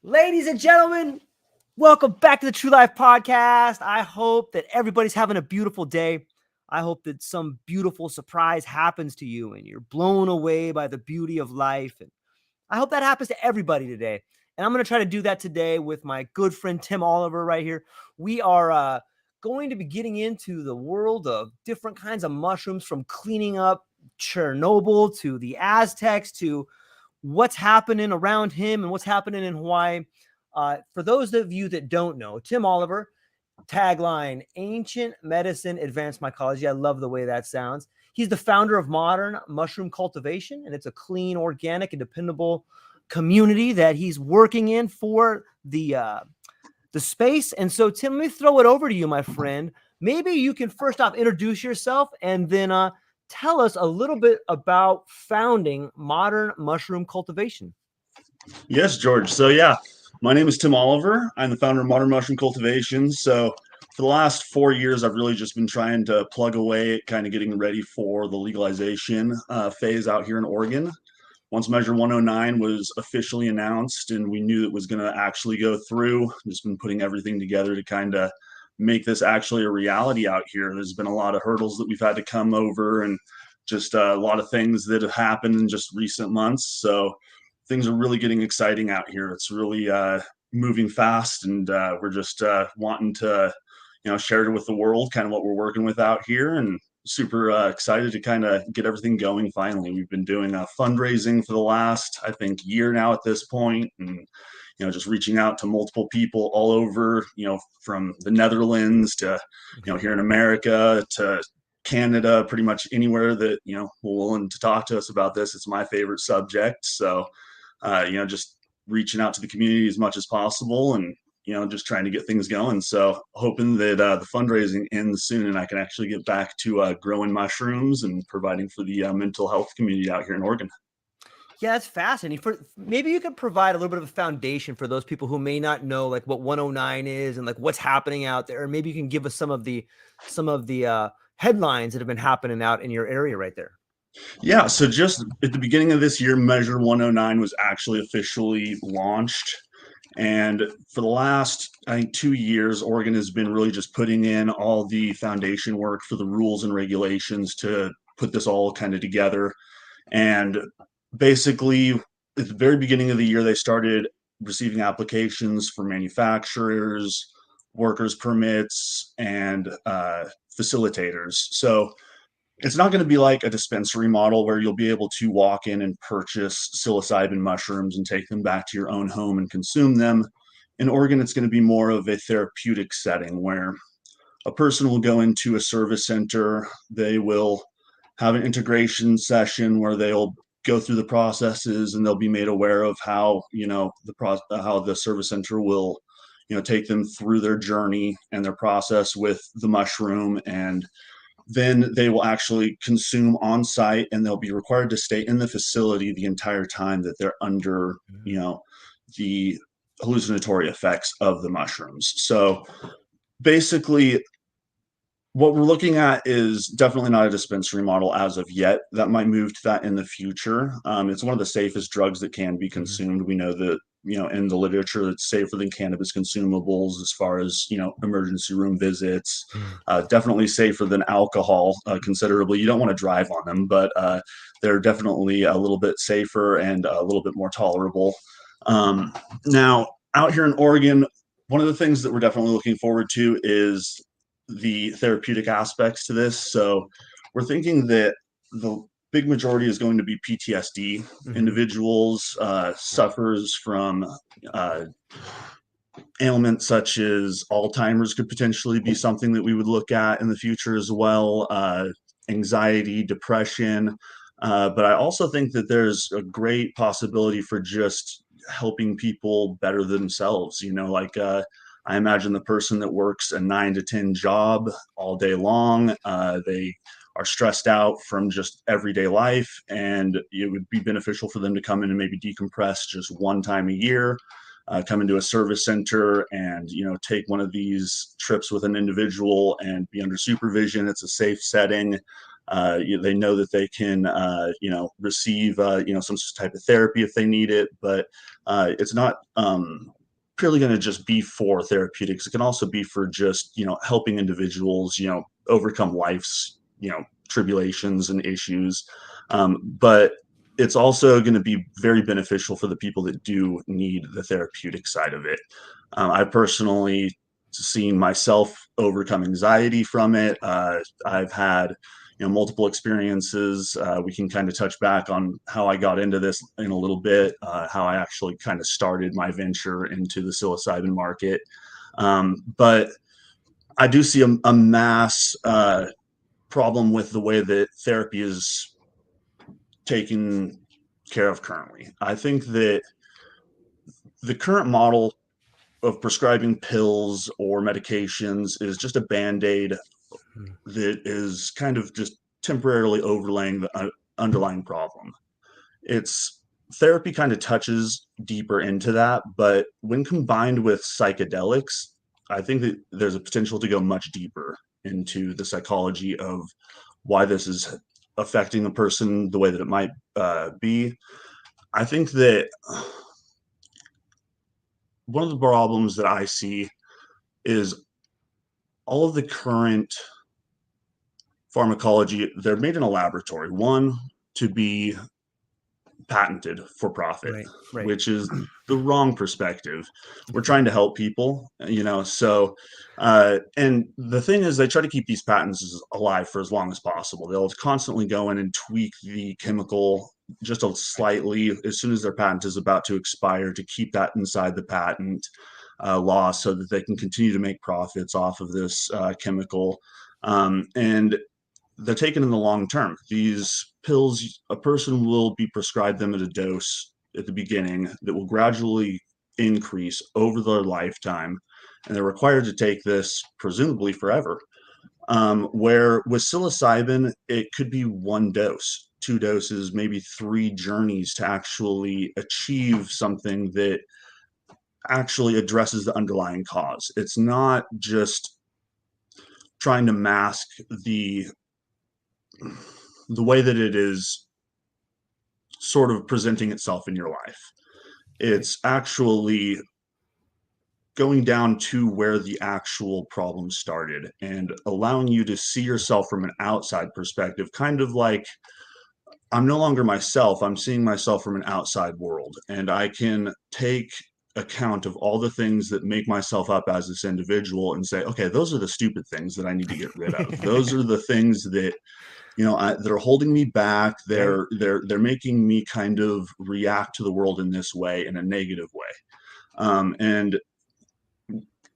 Ladies and gentlemen, welcome back to the True Life Podcast. I hope that everybody's having a beautiful day. I hope that some beautiful surprise happens to you and you're blown away by the beauty of life. And I hope that happens to everybody today. And I'm going to try to do that today with my good friend Tim Oliver right here. We are going to be getting into the world of different kinds of mushrooms, from cleaning up Chernobyl to the Aztecs to what's happening around him and what's happening in Hawaii. For those of you that don't know, Tim Oliver, tagline, Ancient Medicine, Advanced Mycology. I love the way that sounds. He's the founder of Modern Mushroom Cultivation, and it's a clean, organic, and dependable community that he's working in for the space. And so, Tim, let me throw it over to you, my friend. Maybe you can first off introduce yourself and then tell us a little bit about founding Modern Mushroom Cultivation. Yes, George. So yeah, my name is Tim Oliver. I'm the founder of Modern Mushroom Cultivation. So for the last 4 years, I've really just been trying to plug away at kind of getting ready for the legalization phase out here in Oregon. Once Measure 109 was officially announced and we knew it was going to actually go through, just been putting everything together to kind of make this actually a reality out here. There's been a lot of hurdles that we've had to come over and just a lot of things that have happened in just recent months. So things are really getting exciting out here. It's really moving fast, and we're just wanting to, share it with the world, kind of what we're working with out here, and super excited to kind of get everything going. Finally, we've been doing fundraising for the last, I think, year now at this point, and just reaching out to multiple people all over, from the Netherlands to, here in America to Canada, pretty much anywhere that, we're willing to talk to us about this. It's my favorite subject. So, just reaching out to the community as much as possible and, just trying to get things going. So hoping that the fundraising ends soon and I can actually get back to growing mushrooms and providing for the mental health community out here in Oregon. Yeah, that's fascinating. Maybe you could provide a little bit of a foundation for those people who may not know like what 109 is and like what's happening out there. Or maybe you can give us some of the headlines that have been happening out in your area right there. Yeah, so just at the beginning of this year, Measure 109 was actually officially launched. And for the last, I think, 2 years, Oregon has been really just putting in all the foundation work for the rules and regulations to put this all kind of together. And basically, at the very beginning of the year, they started receiving applications for manufacturers, workers' permits, and facilitators. So it's not going to be like a dispensary model where you'll be able to walk in and purchase psilocybin mushrooms and take them back to your own home and consume them. In Oregon, it's going to be more of a therapeutic setting where a person will go into a service center. They will have an integration session where they'll go through the processes and they'll be made aware of how, how the service center will, take them through their journey and their process with the mushroom, and then they will actually consume on site, and they'll be required to stay in the facility the entire time that they're under, the hallucinatory effects of the mushrooms. So basically, what we're looking at is definitely not a dispensary model as of yet. That might move to that in the future. It's one of the safest drugs that can be consumed. We know that, in the literature, it's safer than cannabis consumables as far as, emergency room visits. Definitely safer than alcohol, considerably. You don't want to drive on them, but they're definitely a little bit safer and a little bit more tolerable. Now, out here in Oregon, one of the things that we're definitely looking forward to is the therapeutic aspects to this. So we're thinking that the big majority is going to be PTSD. Individuals suffers from ailments such as Alzheimer's could potentially be something that we would look at in the future as well. Anxiety, depression. But I also think that there's a great possibility for just helping people better themselves. I imagine the person that works a 9 to 10 job all day long, they are stressed out from just everyday life, and it would be beneficial for them to come in and maybe decompress just one time a year, come into a service center and, take one of these trips with an individual and be under supervision. It's a safe setting. They know that they can, receive, some type of therapy if they need it, but it's not purely going to just be for therapeutics. It can also be for just, helping individuals, overcome life's, tribulations and issues. But it's also going to be very beneficial for the people that do need the therapeutic side of it. I personally seen myself overcome anxiety from it. I've had multiple experiences. We can kind of touch back on how I got into this in a little bit, how I actually kind of started my venture into the psilocybin market. But I do see a mass problem with the way that therapy is taken care of currently. I think that the current model of prescribing pills or medications is just a band-aid that is kind of just temporarily overlaying the underlying problem. It's therapy kind of touches deeper into that, but when combined with psychedelics, I think that there's a potential to go much deeper into the psychology of why this is affecting the person the way that it might be. I think that one of the problems that I see is all of the current pharmacology, they're made in a laboratory, one to be patented for profit, Right. which is the wrong perspective. We're trying to help people, so and the thing is they try to keep these patents alive for as long as possible. They'll constantly go in and tweak the chemical just a slightly as soon as their patent is about to expire to keep that inside the patent law so that they can continue to make profits off of this chemical. And they're taken in the long term. These pills, a person will be prescribed them at a dose at the beginning that will gradually increase over their lifetime, and they're required to take this presumably forever. Where with psilocybin, it could be one dose, two doses, maybe three journeys to actually achieve something that actually addresses the underlying cause. It's not just trying to mask the way that it is sort of presenting itself in your life. It's actually going down to where the actual problem started and allowing you to see yourself from an outside perspective, kind of like I'm no longer myself, I'm seeing myself from an outside world, and I can take account of all the things that make myself up as this individual and say, okay, those are the stupid things that I need to get rid of. Those are the things that they're holding me back. They're making me kind of react to the world in this way, in a negative way. And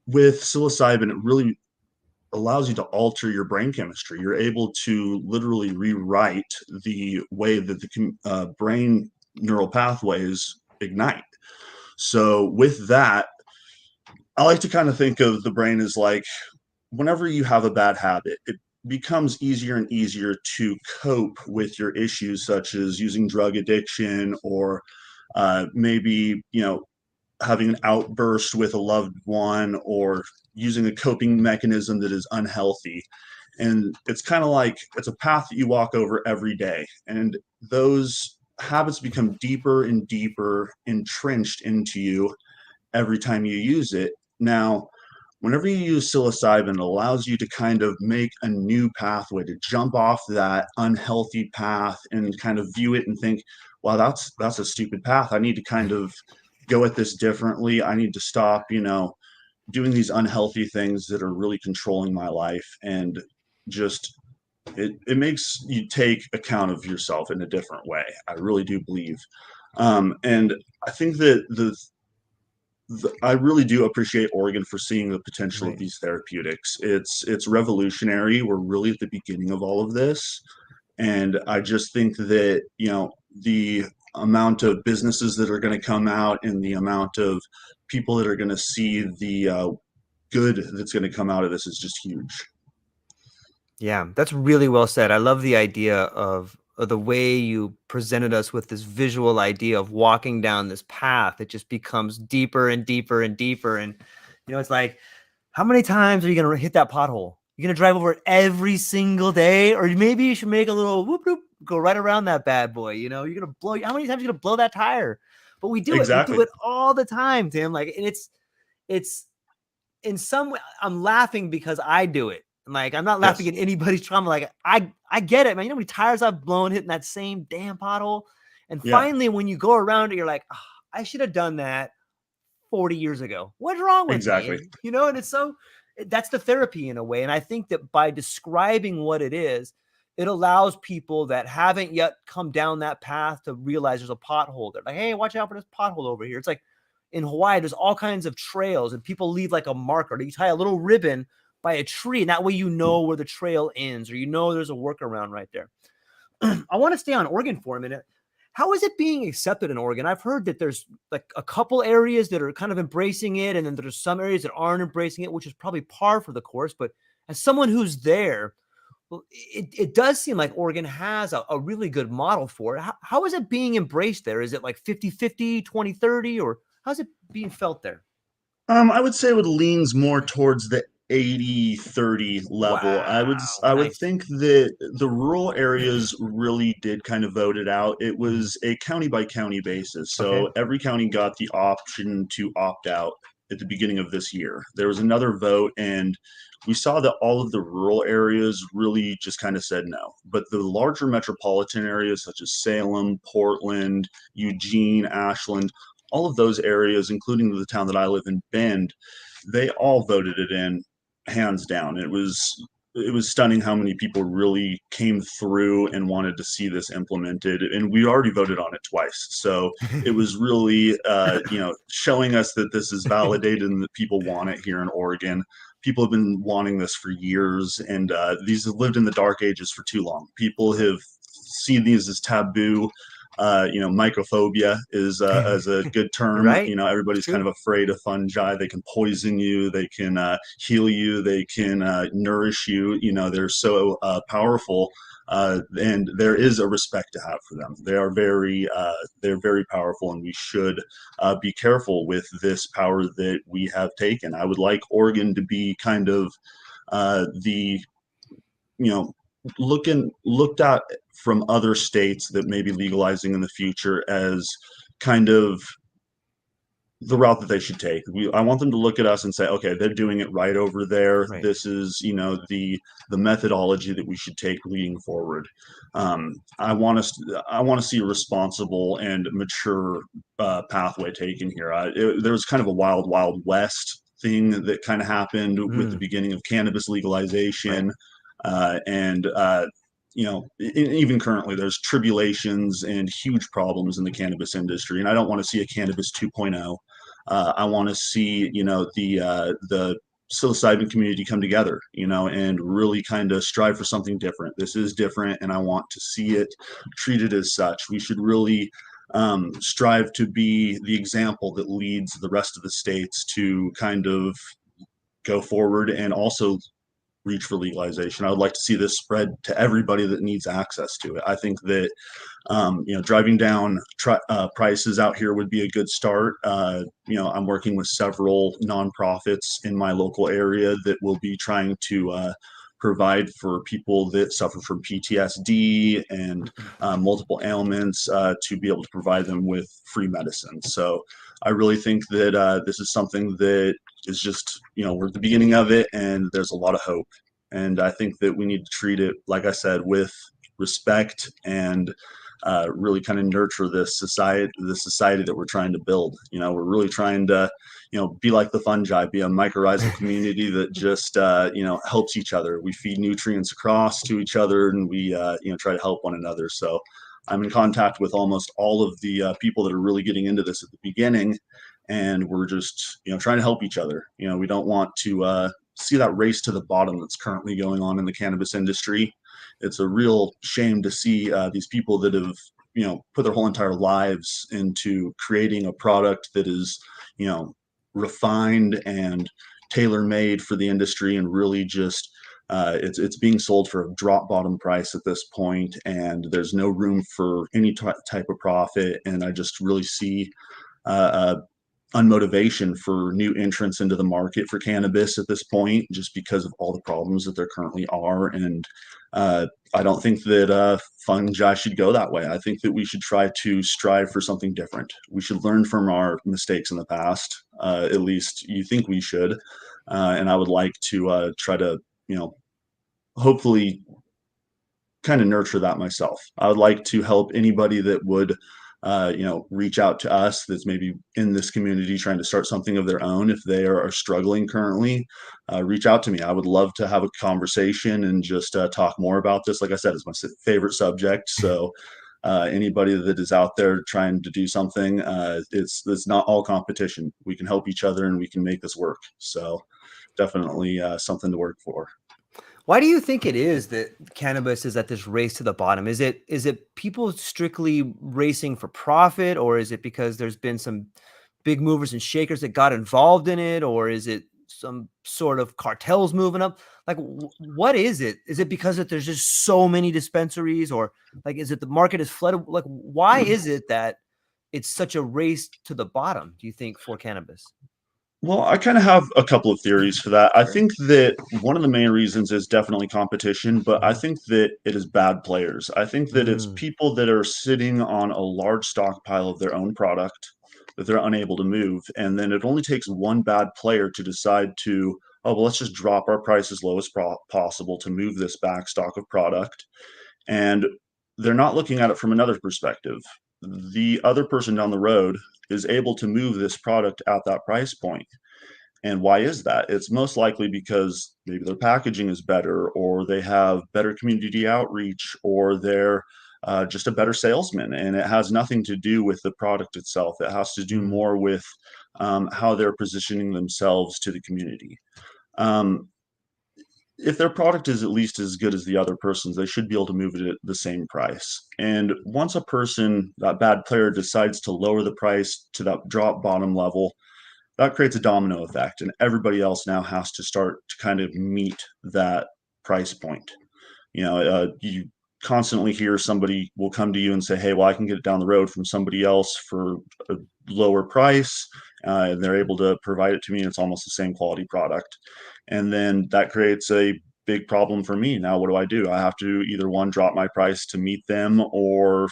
with psilocybin, it really allows you to alter your brain chemistry. You're able to literally rewrite the way that the brain neural pathways ignite. So with that, I like to kind of think of the brain as like whenever you have a bad habit, it becomes easier and easier to cope with your issues, such as using drug addiction or maybe, having an outburst with a loved one or using a coping mechanism that is unhealthy. And it's kind of like it's a path that you walk over every day. And those habits become deeper and deeper entrenched into you every time you use it. Now, whenever you use psilocybin, it allows you to kind of make a new pathway to jump off that unhealthy path and kind of view it and think, wow, that's a stupid path. I need to kind of go at this differently. I need to stop, doing these unhealthy things that are really controlling my life, and just it makes you take account of yourself in a different way. I really do believe. And I think that I really do appreciate Oregon for seeing the potential of these therapeutics. It's revolutionary. We're really at the beginning of all of this. And I just think that, the amount of businesses that are going to come out and the amount of people that are going to see the good that's going to come out of this is just huge. Yeah, that's really well said. I love the idea of the way you presented us with this visual idea of walking down this path. It just becomes deeper and deeper and deeper. And, it's like, how many times are you going to hit that pothole? You're gonna drive over it every single day, or maybe you should make a little whoop whoop, go right around that bad boy. You know, you're gonna blow. How many times are you gonna blow that tire? But we do it. We do Exactly. it all the time, Tim. Like, and it's in some way. I'm laughing because I do it. Like, I'm not laughing Yes. at anybody's trauma. Like, I get it, man. You know how many tires I've blown hitting that same damn pothole. And Yeah. finally, when you go around it, you're like, oh, I should have done that 40 years ago. What's wrong with me? Exactly. And, you know, and it's so, that's the therapy in a way. And I think that by describing what it is, it allows people that haven't yet come down that path to realize there's a pothole there. Like, hey, watch out for this pothole over here. It's like in Hawaii, there's all kinds of trails and people leave like a marker. You tie a little ribbon by a tree, and that way you know where the trail ends, or you know there's a workaround right there. I want to stay on Oregon for a minute. How is it being accepted in Oregon? I've heard that there's like a couple areas that are kind of embracing it, and then there's some areas that aren't embracing it, which is probably par for the course. But as someone who's there, well, it does seem like Oregon has a really good model for it. How is it being embraced there? Is it like 50-50, 20-30, or how's it being felt there? I would say it leans more towards the 80-30 level. Wow, I would nice. think that the rural areas really did kind of vote it out. It Mhm. was a county by county basis. Okay, So every county got the option to opt out at the beginning of this year. There was another vote, and we saw that all of the rural areas really just kind of said no. But the larger metropolitan areas such as Salem, Portland, Eugene, Ashland, all of those areas, including the town that I live in, Bend, they all voted it in hands down. It was stunning how many people really came through and wanted to see this implemented, and we already voted on it twice. So it was really, showing us that this is validated and that people want it here in Oregon. People have been wanting this for years, and these have lived in the dark ages for too long. People have seen these as taboo. Mycophobia is a good you're term. right. It's Everybody's kind true. of afraid of fungi. They can poison you. They can heal you. They can nourish you. They're so powerful. And there is a respect to have for them. They're very powerful, and we should be careful with this power that we have taken. I would like Oregon to be kind of the you know looked at from other states that may be legalizing in the future as kind of the route that they should take. I want them to look at us and say, okay, they're doing it right over there. Right. This is, the methodology that we should take leading forward. I want to see a responsible and mature pathway taken here. There was kind of a wild, wild west thing that kind of happened with the Mm, beginning of cannabis right. legalization, and even currently, there's tribulations and huge problems in the cannabis industry, and I don't want to see a cannabis 2.0. I want to see, the psilocybin community come together, and really kind of strive for something different. This is different, and I want to see it treated as such. We should really strive to be the example that leads the rest of the states to kind of go forward and also reach for legalization. I would like to see this spread to everybody that needs access to it. I think that driving down prices out here would be a good start. I'm working with several nonprofits in my local area that will be trying to provide for people that suffer from PTSD and multiple ailments to be able to provide them with free medicine. So I really think that this is something that is just, we're at the beginning of it, and there's a lot of hope. And I think that we need to treat it, like I said, with respect and really kind of nurture the society that we're trying to build. We're really trying to, be like the fungi, be a mycorrhizal community that just, helps each other. We feed nutrients across to each other, and we, try to help one another. So I'm in contact with almost all of the people that are really getting into this at the beginning, and we're just, trying to help each other. We don't want to see that race to the bottom that's currently going on in the cannabis industry. It's a real shame to see these people that have put their whole entire lives into creating a product that is refined and tailor made for the industry, and really just it's being sold for a drop bottom price at this point, and there's no room for any type of profit. And I just really see uh, unmotivation for new entrants into the market for cannabis at this point, just because of all the problems that there currently are. And I don't think that fungi should go that way. I think that we should try to strive for something different. We should learn from our mistakes in the past. At least you think we should. And I would like to try to, hopefully kind of nurture that myself. I would like to help anybody that would, reach out to us that's maybe in this community trying to start something of their own. If they are struggling currently, reach out to me. I would love to have a conversation and just talk more about this. Like I said, it's my favorite subject. So anybody that is out there trying to do something, it's not all competition. We can help each other and we can make this work. So definitely something to work for. Why do you think it is that cannabis is at this race to the bottom? Is it people strictly racing for profit, or is it because there's been some big movers and shakers that got involved in it, or is it some sort of cartels moving up? Like, what is it? Is it because that there's just so many dispensaries, or like, is it the market is flooded? Like, why is it that it's such a race to the bottom, do you think, for cannabis? Well, I kind of have a couple of theories for that. I think that one of the main reasons is definitely competition, but I think that it is bad players. I think that it's Mm, people that are sitting on a large stockpile of their own product that they're unable to move. And then it only takes one bad player to decide to, oh, well, let's just drop our price as low as possible to move this back stock of product. And they're not looking at it from another perspective. The other person down the road is able to move this product at that price point. And why is that? It's most likely because maybe their packaging is better, or they have better community outreach, or they're just a better salesman. And it has nothing to do with the product itself. It has to do mm, more with how they're positioning themselves to the community. Um, if their product is at least as good as the other person's, they should be able to move it at the same price. And once a person, that bad player, decides to lower the price to that drop bottom level, that creates a domino effect, and everybody else now has to start to kind of meet that price point. You constantly hear somebody will come to you and say, hey, well, I can get it down the road from somebody else for a lower price, and they're able to provide it to me, and it's almost the same quality product. And then that creates a big problem for me. Now what do? I have to either one, drop my price to meet them, or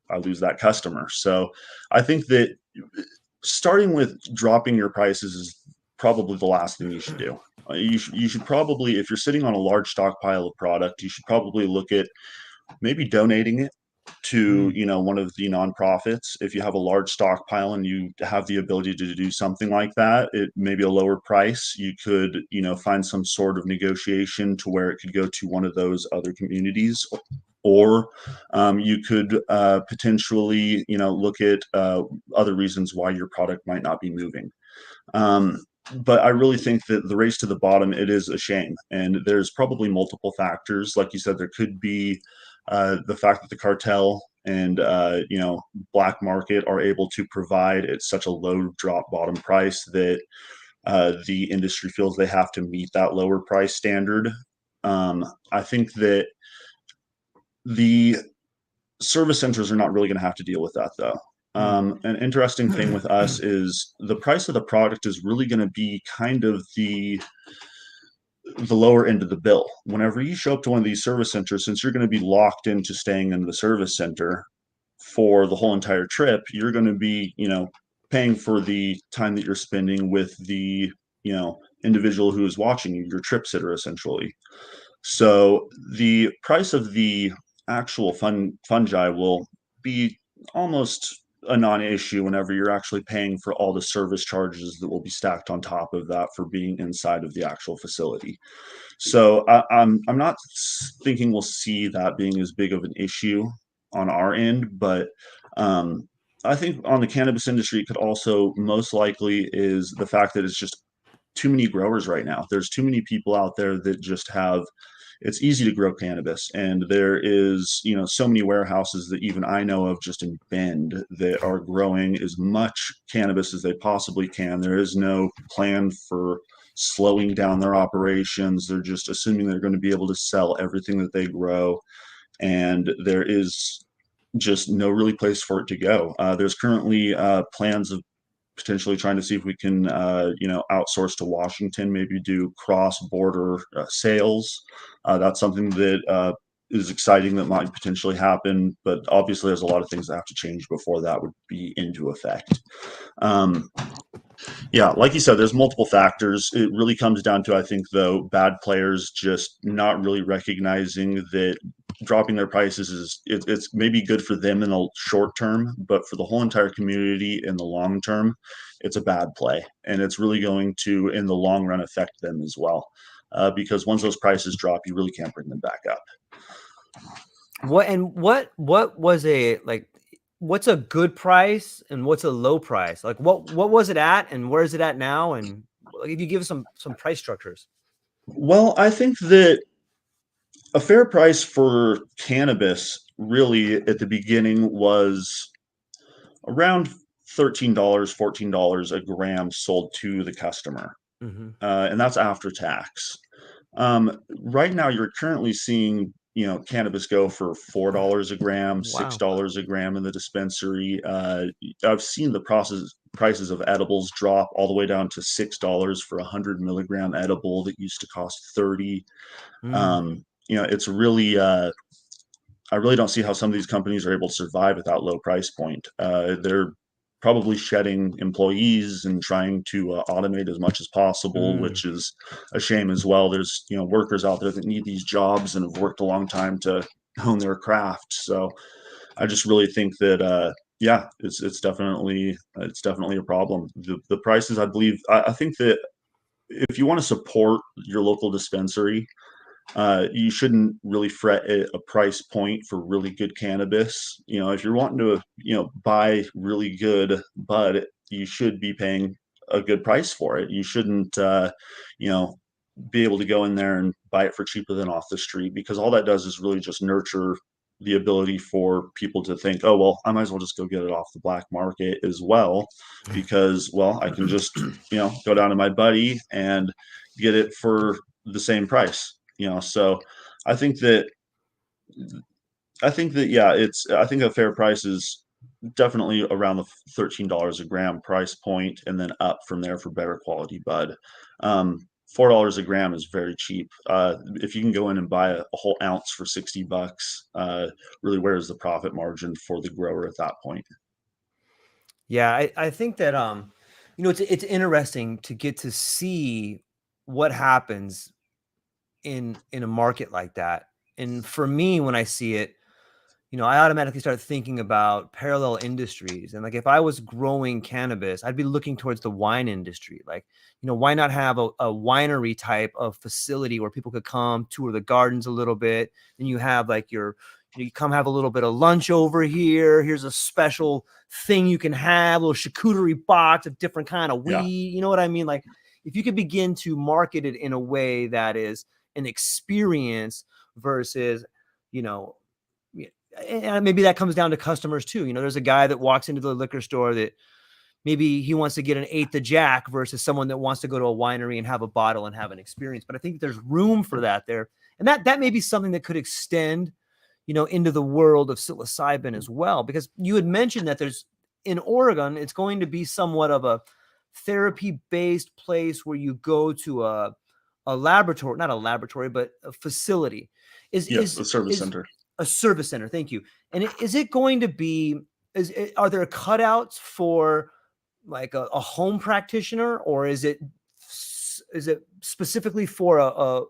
I lose that customer. So I think that starting with dropping your prices is probably the last thing you should do. You should probably, if you're sitting on a large stockpile of product, you should probably look at maybe donating it to, mm, one of the nonprofits. If you have a large stockpile and you have the ability to do something like that, it may be a lower price. You could, find some sort of negotiation to where it could go to one of those other communities. Or you could potentially, look at other reasons why your product might not be moving. Um, but I really think that the race to the bottom, it is a shame. And there's probably multiple factors. Like you said, there could be the fact that the cartel and, black market are able to provide at such a low drop bottom price that the industry feels they have to meet that lower price standard. I think that the service centers are not really going to have to deal with that, though. mm, An interesting thing with us is the price of the product is really going to be kind of the lower end of the bill. Whenever you show up to one of these service centers, since you're going to be locked into staying in the service center for the whole entire trip, you're going to be, paying for the time that you're spending with the, individual who is watching you, your trip sitter, essentially. So the price of the actual fungi will be almost a non-issue whenever you're actually paying for all the service charges that will be stacked on top of that for being inside of the actual facility. So I'm not thinking we'll see that being as big of an issue on our end, but um, I think on the cannabis industry, it could also most likely is the fact that it's just too many growers right now. There's too many people out there that just have, it's easy to grow cannabis, and there is, so many warehouses that even I know of just in Bend that are growing as much cannabis as they possibly can. There is no plan for slowing down their operations. They're just assuming they're going to be able to sell everything that they grow, and there is just no really place for it to go. There's currently plans of potentially trying to see if we can, outsource to Washington, maybe do cross-border sales. That's something that is exciting that might potentially happen, but obviously there's a lot of things that have to change before that would be into effect. Um, yeah, like you said, there's multiple factors. It really comes down to, I think, though, bad players just not really recognizing that dropping their prices it's maybe good for them in the short term, but for the whole entire community in the long term, it's a bad play, and it's really going to, in the long run, affect them as well. Because once those prices drop, you really can't bring them back up. What was a like? What's a good price and what's a low price? Like what was it at and where is it at now? And if you give us some price structures. Well, I think that a fair price for cannabis really at the beginning was around $13, $14 a gram sold to the customer. Mm-hmm. And that's after tax. Right now, you're currently seeing, cannabis go for $4 a gram, Wow. $6 a gram in the dispensary. I've seen the prices of edibles drop all the way down to $6 for a 100 milligram edible that used to cost 30. Mm. It's really I really don't see how some of these companies are able to survive at that low price point. They're probably shedding employees and trying to automate as much as possible, Mm. which is a shame as well. There's workers out there that need these jobs and have worked a long time to hone their craft. So I just really think that yeah, it's definitely a problem. The prices, I believe, I think that if you want to support your local dispensary, you shouldn't really fret at a price point for really good cannabis. If you're wanting to, buy really good bud, you should be paying a good price for it. You shouldn't, you know, be able to go in there and buy it for cheaper than off the street, because all that does is really just nurture the ability for people to think, oh, well, I might as well just go get it off the black market as well, because, well, I can just, go down to my buddy and get it for the same price. So I think that yeah, I think a fair price is definitely around the $13 a gram price point, and then up from there for better quality bud. $4 a gram is very cheap. If you can go in and buy a whole ounce for $60, really, where is the profit margin for the grower at that point? Yeah, I think that it's interesting to get to see what happens in a market like that. And for me, when I see it, I automatically start thinking about parallel industries. And like if I was growing cannabis, I'd be looking towards the wine industry. Like, why not have a winery type of facility where people could come tour the gardens a little bit? And you have like you come have a little bit of lunch over here. Here's a special thing you can have, a little charcuterie box of different kind of Yeah. weed. You know what I mean? Like if you could begin to market it in a way that is an experience versus, you know, and maybe that comes down to customers too. There's a guy that walks into the liquor store that maybe he wants to get an eighth of Jack versus someone that wants to go to a winery and have a bottle and have an experience. But I think there's room for that there. And that may be something that could extend, into the world of psilocybin as well. Because you had mentioned that there's in Oregon, it's going to be somewhat of a therapy-based place where you go to a laboratory, not a laboratory, but a facility. Is Yes, is the service is center. a service center? Thank you. And is it going to be? Are there cutouts for like a home practitioner, or is it specifically for a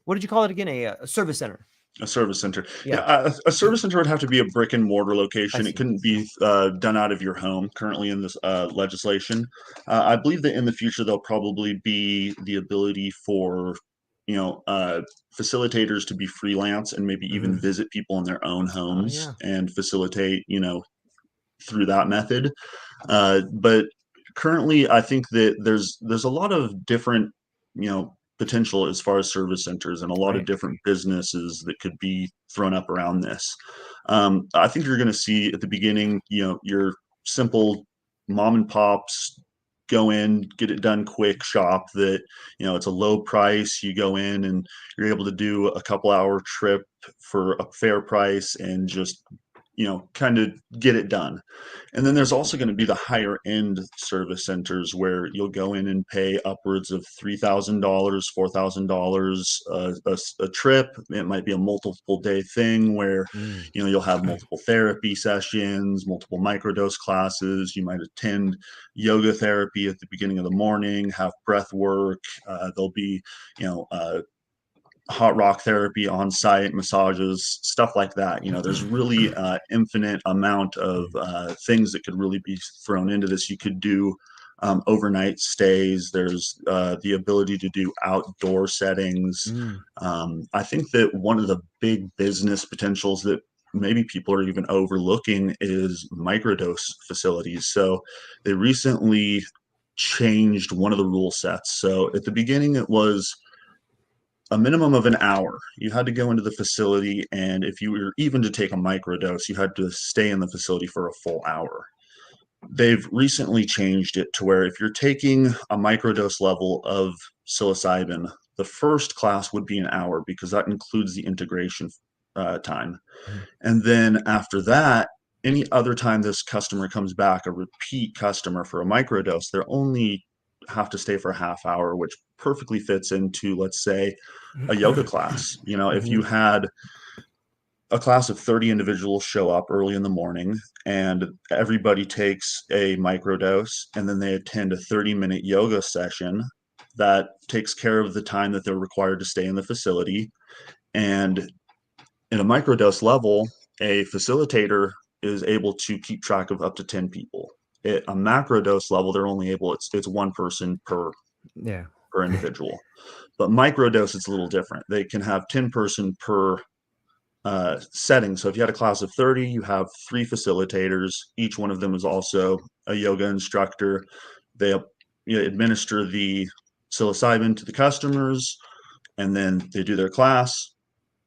what did you call it again? A service center? A service center. Yeah, Yeah, a service center would have to be a brick and mortar I location. It see. couldn't be done out of your home currently in this legislation. I believe that in the future there'll probably be the ability for you know uh, facilitators to be freelance and maybe even Mm. visit people in their own Oh homes yeah. and facilitate through that method. But currently, I think that there's a lot of different, potential as far as service centers and a lot of Right. different businesses that could be thrown up around this. I think you're going to see at the beginning, your simple mom and pops go in, get it done quick shop that, it's a low price. You go in and you're able to do a couple hour trip for a fair price and just kind of get it done. And then there's also going to be the higher end service centers where you'll go in and pay upwards of $3,000, $4,000 a trip. It might be a multiple day thing where, Mm. you'll have multiple therapy sessions, multiple microdose classes. You might attend yoga therapy at the beginning of the morning, have breath work. There'll be, hot rock therapy on site, massages, stuff like that. There's really infinite amount of things that could really be thrown into this. You could do overnight stays. There's the ability to do outdoor settings. Mm. I think that one of the big business potentials that maybe people are even overlooking is microdose facilities. So they recently changed one of the rule sets. So at the beginning, it was a minimum of an hour. You had to go into the facility, and if you were even to take a microdose, you had to stay in the facility for a full hour. They've recently changed it to where if you're taking a microdose level of psilocybin, the first class would be an hour because that includes the integration time. Mm. And then after that, any other time this customer comes back, a repeat customer for a microdose, they're only have to stay for a half hour, which perfectly fits into, let's say, a yoga class. If you Mhm. had a class of 30 individuals show up early in the morning and everybody takes a microdose and then they attend a 30-minute yoga session that takes care of the time that they're required to stay in the facility. And in a microdose level, a facilitator is able to keep track of up to 10 people. At a macrodose level, they're only able, it's one person Yeah. per individual. But microdose, it's a little different. They can have 10 person per setting. So if you had a class of 30, you have 3 facilitators. Each one of them is also a yoga instructor. They administer the psilocybin to the customers, and then they do their class.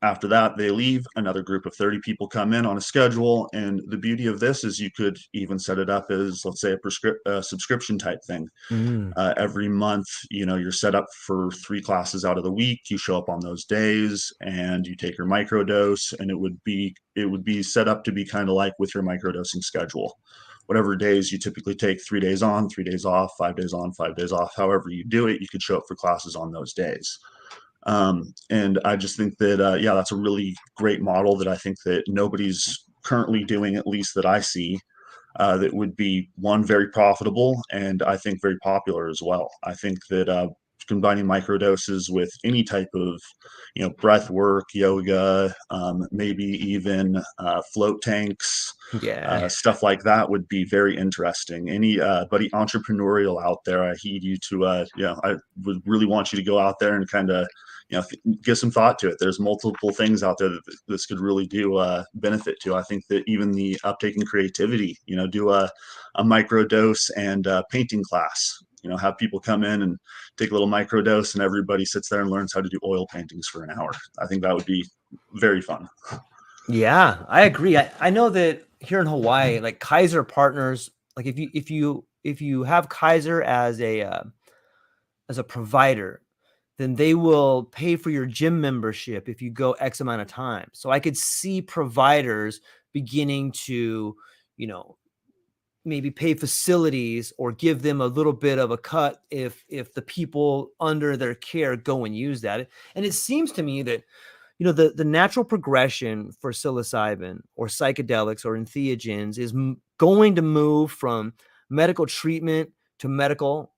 After that, they leave. Another group of 30 people come in on a schedule. And the beauty of this is you could even set it up as, let's say, a subscription type thing. Mm. Every month, you're set up for 3 classes out of the week. You show up on those days and you take your microdose, and it would be set up to be kind of like with your microdosing schedule. Whatever days you typically take, 3 days on, 3 days off, 5 days on, 5 days off, however you do it, you could show up for classes on those days. And I just think that, yeah, that's a really great model that I think that nobody's currently doing, at least that I see, that would be, one, very profitable, and I think very popular as well. I think that combining microdoses with any type of, breath work, yoga, maybe even float tanks, Yeah. stuff like that would be very interesting. Anybody entrepreneurial out there, I heed you to, I would really want you to go out there and kind of, give some thought to it. There's multiple things out there that this could really do benefit to. I think that even the uptake in creativity, do a micro dose and painting class. Have people come in and take a little micro dose, and everybody sits there and learns how to do oil paintings for an hour. I think that would be very fun. Yeah, I agree. I know that here in Hawaii, like Kaiser partners, like if you have Kaiser as a provider, then they will pay for your gym membership if you go X amount of time. So I could see providers beginning to, you know, maybe pay facilities or give them a little bit of a cut if the people under their care go and use that. And it seems to me that the natural progression for psilocybin or psychedelics or entheogens is going to move from medical treatment to medical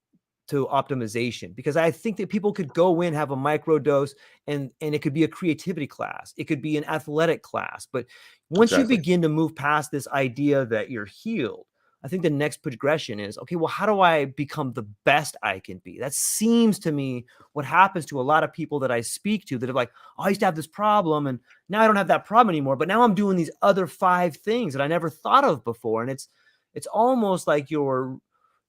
to optimization, because I think that people could go in, have a micro dose, and it could be a creativity class, it could be an athletic class. But once you Exactly. begin to move past this idea that you're healed, I think the next progression is, okay, well, how do I become the best I can be? That seems to me what happens to a lot of people that I speak to that are like, oh, I used to have this problem and now I don't have that problem anymore, but now I'm doing these other 5 things that I never thought of before. And it's almost like you're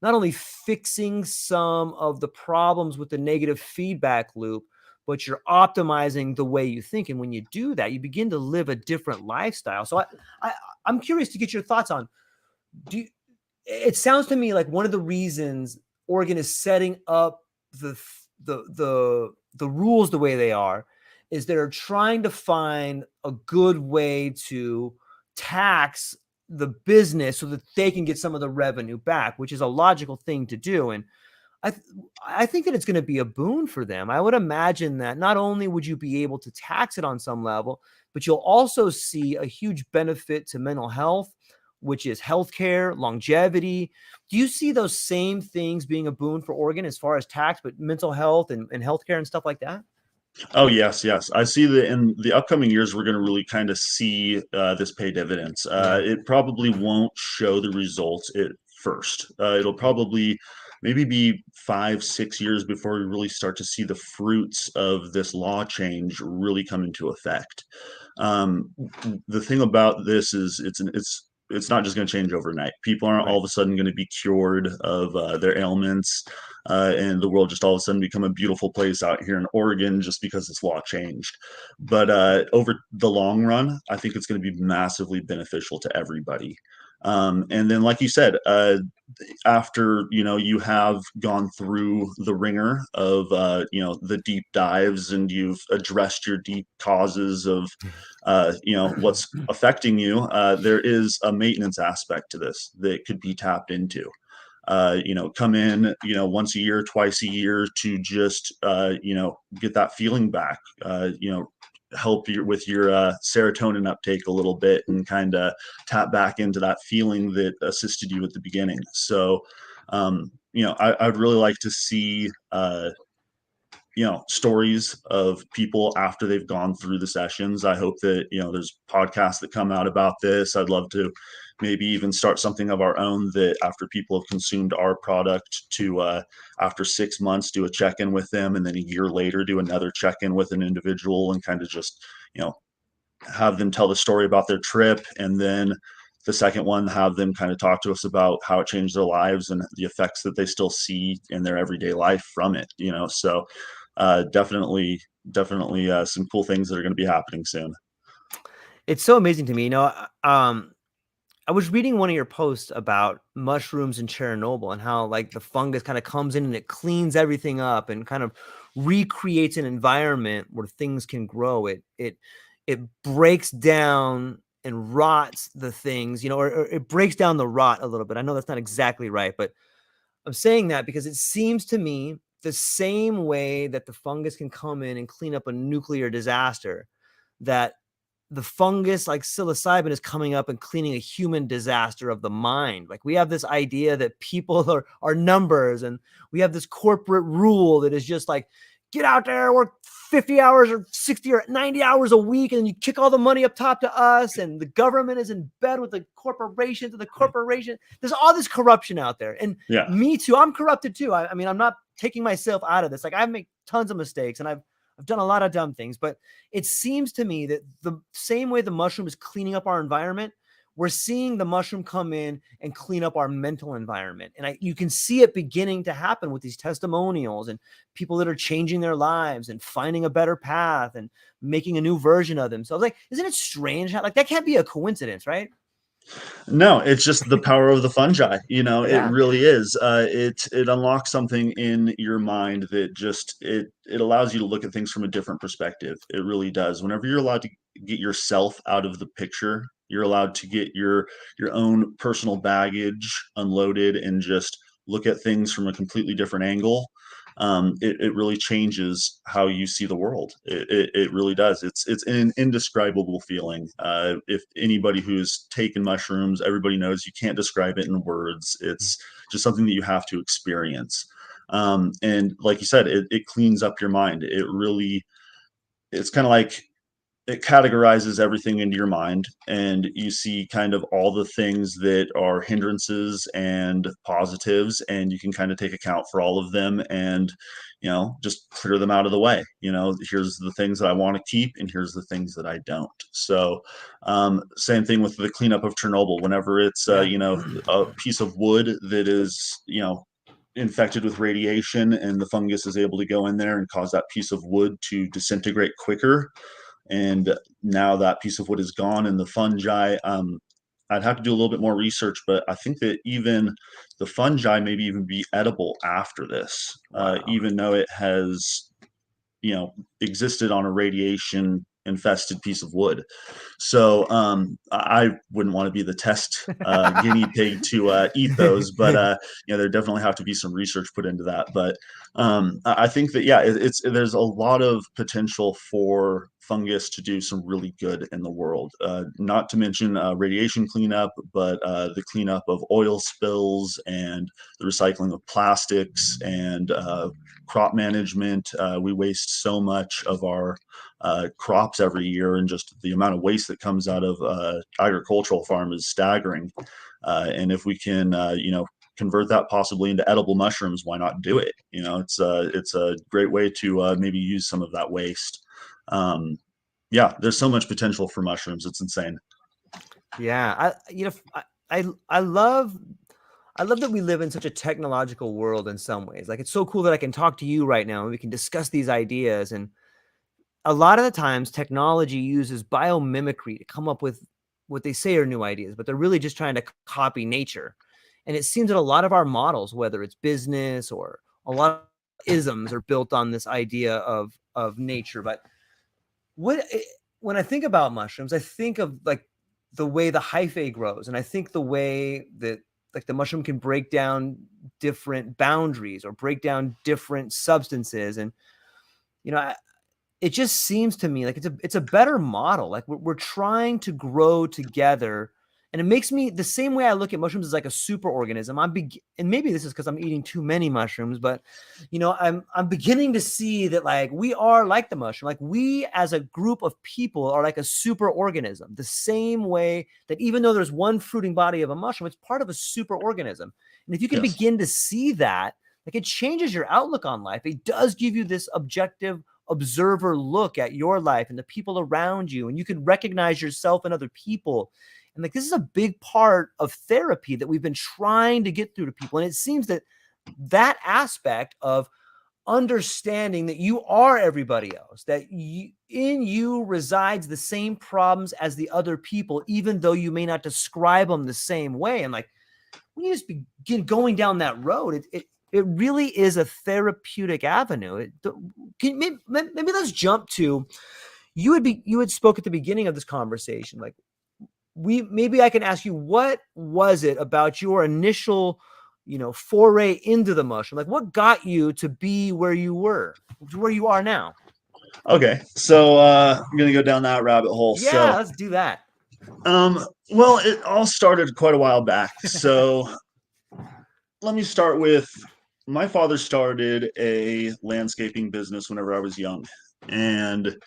not only fixing some of the problems with the negative feedback loop, but you're optimizing the way you think. And when you do that, you begin to live a different lifestyle. So I'm curious to get your thoughts on, do you, it sounds to me like one of the reasons Oregon is setting up the rules the way they are is they're trying to find a good way to tax the business so that they can get some of the revenue back, which is a logical thing to do. And I, I think that it's going to be a boon for them. I would imagine that not only would you be able to tax it on some level, but you'll also see a huge benefit to mental health, which is healthcare, longevity. Do you see those same things being a boon for Oregon as far as tax, but mental health and healthcare and stuff like that? Oh, yes, yes. I see that in the upcoming years, we're going to really kind of see this pay dividends. Yeah. It probably won't show the results at first. It'll probably maybe be 5, 6 years before we really start to see the fruits of this law change really come into effect. Um, the thing about this is it's not just going to change overnight. People aren't all Right. of a sudden going to be cured of their ailments, and the world just all of a sudden become a beautiful place out here in Oregon just because this law changed. But over the long run, I think it's going to be massively beneficial to everybody. And then, like you said, after you have gone through the ringer of the deep dives, and you've addressed your deep causes of what's affecting you, there is a maintenance aspect to this that could be tapped into. Come in once a year, twice a year, to just get that feeling back. Help with your serotonin uptake a little bit, and kind of tap back into that feeling that assisted you at the beginning. So, I'd really like to see stories of people after they've gone through the sessions. I hope that there's podcasts that come out about this. I'd love to maybe even start something of our own, that after people have consumed our product, to after 6 months do a check-in with them, and then a year later do another check-in with an individual, and kind of just have them tell the story about their trip, and then the second one, have them kind of talk to us about how it changed their lives and the effects that they still see in their everyday life from it. So definitely some cool things that are going to be happening soon. It's so amazing to me. I was reading one of your posts about mushrooms in Chernobyl and how like the fungus kind of comes in and it cleans everything up and kind of recreates an environment where things can grow. It breaks down and rots the things, or it breaks down the rot a little bit. I know that's not exactly right, but I'm saying that because it seems to me the same way that the fungus can come in and clean up a nuclear disaster, that the fungus like psilocybin is coming up and cleaning a human disaster of the mind. Like we have this idea that people are numbers, and we have this corporate rule that is just like, get out there, work 50 hours or 60 or 90 hours a week, and you kick all the money up top to us, and the government is in bed with the corporation to the corporation. There's all this corruption out there. And Yeah. me too, I'm corrupted too. I mean, I'm not taking myself out of this. Like I make tons of mistakes, and I've done a lot of dumb things, but it seems to me that the same way the mushroom is cleaning up our environment, we're seeing the mushroom come in and clean up our mental environment. And you can see it beginning to happen with these testimonials and people that are changing their lives and finding a better path and making a new version of themselves. Like, isn't it strange how, like, that can't be a coincidence, right? No, it's just the power of the fungi. It Yeah. really is. It unlocks something in your mind that just it allows you to look at things from a different perspective. It really does. Whenever you're allowed to get yourself out of the picture, you're allowed to get your own personal baggage unloaded and just look at things from a completely different angle. It really changes how you see the world. It really does. It's an indescribable feeling. If anybody who's taken mushrooms, everybody knows you can't describe it in words. It's just something that you have to experience. And like you said, it cleans up your mind. It's kind of like it categorizes everything into your mind, and you see kind of all the things that are hindrances and positives, and you can kind of take account for all of them, and just clear them out of the way. Here's the things that I want to keep, and here's the things that I don't. So same thing with the cleanup of Chernobyl. Whenever it's Yeah. a piece of wood that is infected with radiation, and the fungus is able to go in there and cause that piece of wood to disintegrate quicker, and now that piece of wood is gone, and the fungi, I'd have to do a little bit more research, but I think that even the fungi maybe even be edible after this, Wow. even though it has existed on a radiation infested piece of wood. So I wouldn't want to be the test guinea pig to eat those, but there definitely have to be some research put into that. But I think that it's there's a lot of potential for fungus to do some really good in the world. Not to mention radiation cleanup, but the cleanup of oil spills and the recycling of plastics and crop management. We waste so much of our crops every year, and just the amount of waste that comes out of agricultural farm is staggering. And if we can, convert that possibly into edible mushrooms, why not do it? It's a great way to maybe use some of that waste. There's so much potential for mushrooms. It's insane. Yeah, I love that we live in such a technological world in some ways. Like, it's so cool that I can talk to you right now and we can discuss these ideas. And a lot of the times technology uses biomimicry to come up with what they say are new ideas, but they're really just trying to copy nature. And it seems that a lot of our models, whether it's business or a lot of isms, are built on this idea of nature. But when I think about mushrooms, I think of like the way the hyphae grows, and I think the way that like the mushroom can break down different boundaries or break down different substances. And you know, it just seems to me like it's a better model. Like we're trying to grow together, and it makes me the same way I look at mushrooms as like a super organism. And maybe this is because I'm eating too many mushrooms, but I'm beginning to see that like we are like the mushroom. Like we as a group of people are like a super organism, the same way that even though there's one fruiting body of a mushroom, it's part of a super organism. And if you can Yes. begin to see that, like, it changes your outlook on life. It does give you this objective observer look at your life and the people around you, and you can recognize yourself and other people. And like, this is a big part of therapy that we've been trying to get through to people. And it seems that that aspect of understanding that you are everybody else, that in you resides the same problems as the other people, even though you may not describe them the same way. And like, when you just begin going down that road, it really is a therapeutic avenue. Maybe let's jump to you had spoke at the beginning of this conversation. Like, maybe I can ask you, what was it about your initial foray into the mushroom? Like, what got you to be where you were, to where you are now? Okay, so I'm gonna go down that rabbit hole. Yeah, So, let's do that. well, it all started quite a while back. So let me start with my father started a landscaping business whenever I was young, and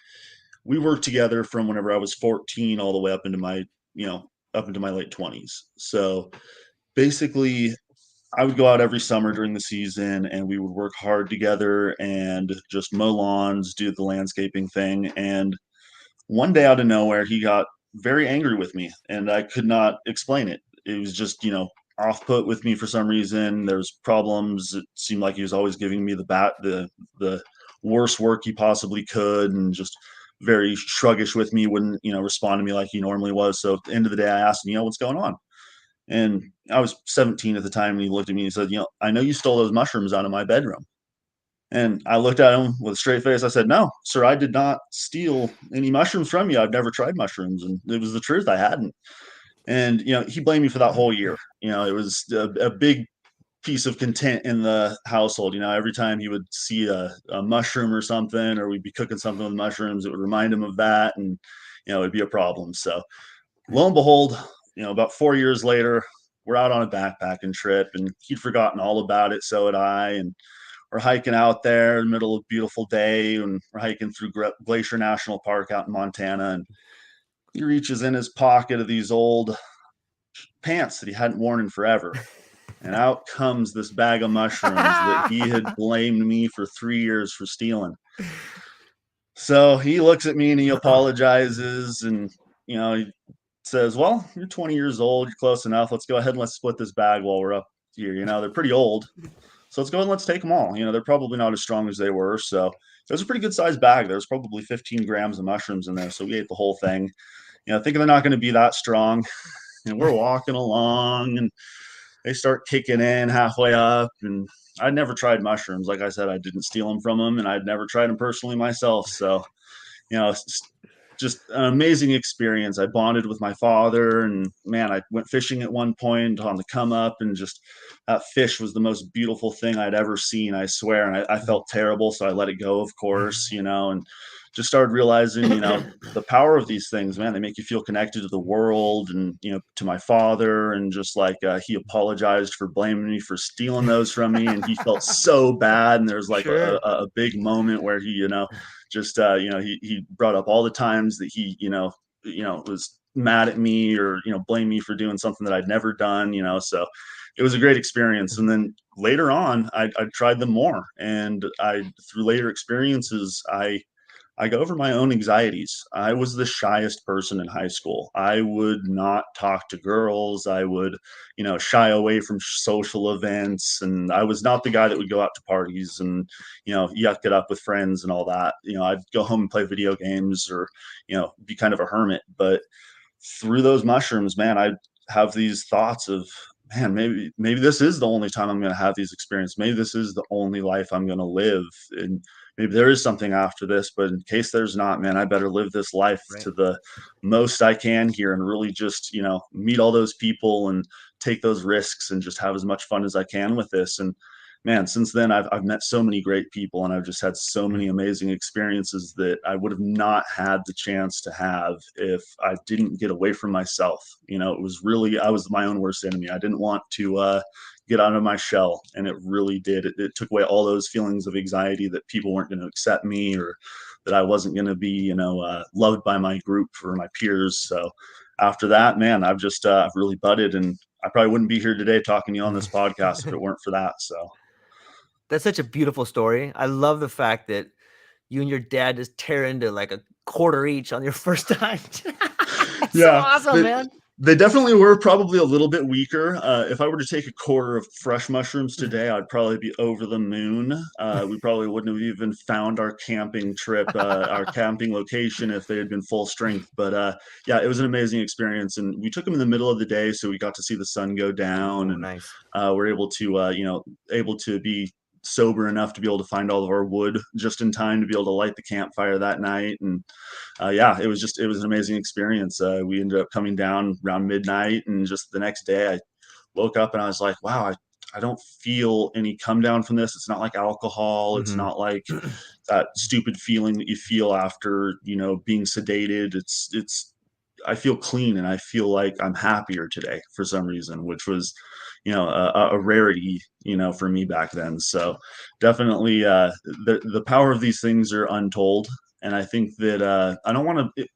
we worked together from whenever I was 14 all the way up into my late 20s. So basically, I would go out every summer during the season and we would work hard together and just mow lawns, do the landscaping thing. And one day out of nowhere, he got very angry with me and I could not explain it. It was just, off put with me for some reason. There's problems. It seemed like he was always giving me the worst work he possibly could, and just very shruggish with me, wouldn't, respond to me like he normally was. So at the end of the day, I asked him, what's going on? And I was 17 at the time, and he looked at me and he said, I know you stole those mushrooms out of my bedroom. And I looked at him with a straight face. I said, no, sir, I did not steal any mushrooms from you. I've never tried mushrooms. And it was the truth. I hadn't. And, he blamed me for that whole year. It was a big piece of content in the household. Every time he would see a mushroom or something, or we'd be cooking something with mushrooms, it would remind him of that. And, it'd be a problem. So lo and behold, about 4 years later, we're out on a backpacking trip and he'd forgotten all about it. So had I. And we're hiking out there in the middle of a beautiful day, and we're hiking through Glacier National Park out in Montana. And he reaches in his pocket of these old pants that he hadn't worn in forever. And out comes this bag of mushrooms that he had blamed me for 3 years for stealing. So he looks at me and he apologizes, and he says, well, you're 20 years old, you're close enough. Let's go ahead and let's split this bag while we're up here. They're pretty old. So let's go and let's take them all. They're probably not as strong as they were. So it was a pretty good sized bag. There was probably 15 grams of mushrooms in there. So we ate the whole thing, thinking they're not going to be that strong. And we're walking along and they start kicking in halfway up. And I'd never tried mushrooms. Like I said, I didn't steal them from them, and I'd never tried them personally myself. So, just an amazing experience. I bonded with my father, and man, I went fishing at one point on the come up, and just that fish was the most beautiful thing I'd ever seen, I swear. And I felt terrible, so I let it go, of course, and just started realizing, the power of these things, man. They make you feel connected to the world, and to my father. And just like he apologized for blaming me for stealing those from me, and he felt so bad. And there's like a, Sure. a big moment where he just he brought up all the times that he was mad at me, or blamed me for doing something that I'd never done. So it was a great experience. And then later on, I tried them more, and I through later experiences, I go over my own anxieties. I was the shyest person in high school. I would not talk to girls. I would, shy away from social events. And I was not the guy that would go out to parties and, yuck it up with friends and all that. I'd go home and play video games, or, be kind of a hermit. But through those mushrooms, man, I have these thoughts of, man, maybe this is the only time I'm going to have these experiences. Maybe this is the only life I'm going to live, and maybe there is something after this. But in case there's not, man, I better live this life Right. to the most I can here, and really just meet all those people and take those risks, and just have as much fun as I can with this. And man, since then I've met so many great people, and I've just had so many amazing experiences that I would have not had the chance to have if I didn't get away from myself. It was really, I was my own worst enemy. I didn't want to get out of my shell, and it really did. It took away all those feelings of anxiety that people weren't going to accept me, or that I wasn't going to be, loved by my group or my peers. So after that, man, I've really budded, and I probably wouldn't be here today talking to you on this podcast if it weren't for that. So That's such a beautiful story. I love the fact that you and your dad just tear into like a quarter each on your first time. That's so yeah, awesome, they, man. they definitely were probably a little bit weaker. If I were to take a quarter of fresh mushrooms today, I'd probably be over the moon. We probably wouldn't have even found our camping trip, our camping location, if they had been full strength. But yeah, it was an amazing experience, and we took them in the middle of the day, so we got to see the sun go down, Oh, and nice. we're able to be sober enough to be able to find all of our wood just in time to be able to light the campfire that night. And yeah, it was an amazing experience. We ended up coming down around midnight, and just the next day I woke up and I was like, wow, I don't feel any come down from this. It's not like alcohol. It's Mhm. not like that stupid feeling that you feel after, being sedated. It's I feel clean, and I feel like I'm happier today for some reason, which was, a rarity, for me back then. So definitely, the power of these things are untold. And I think that I don't want to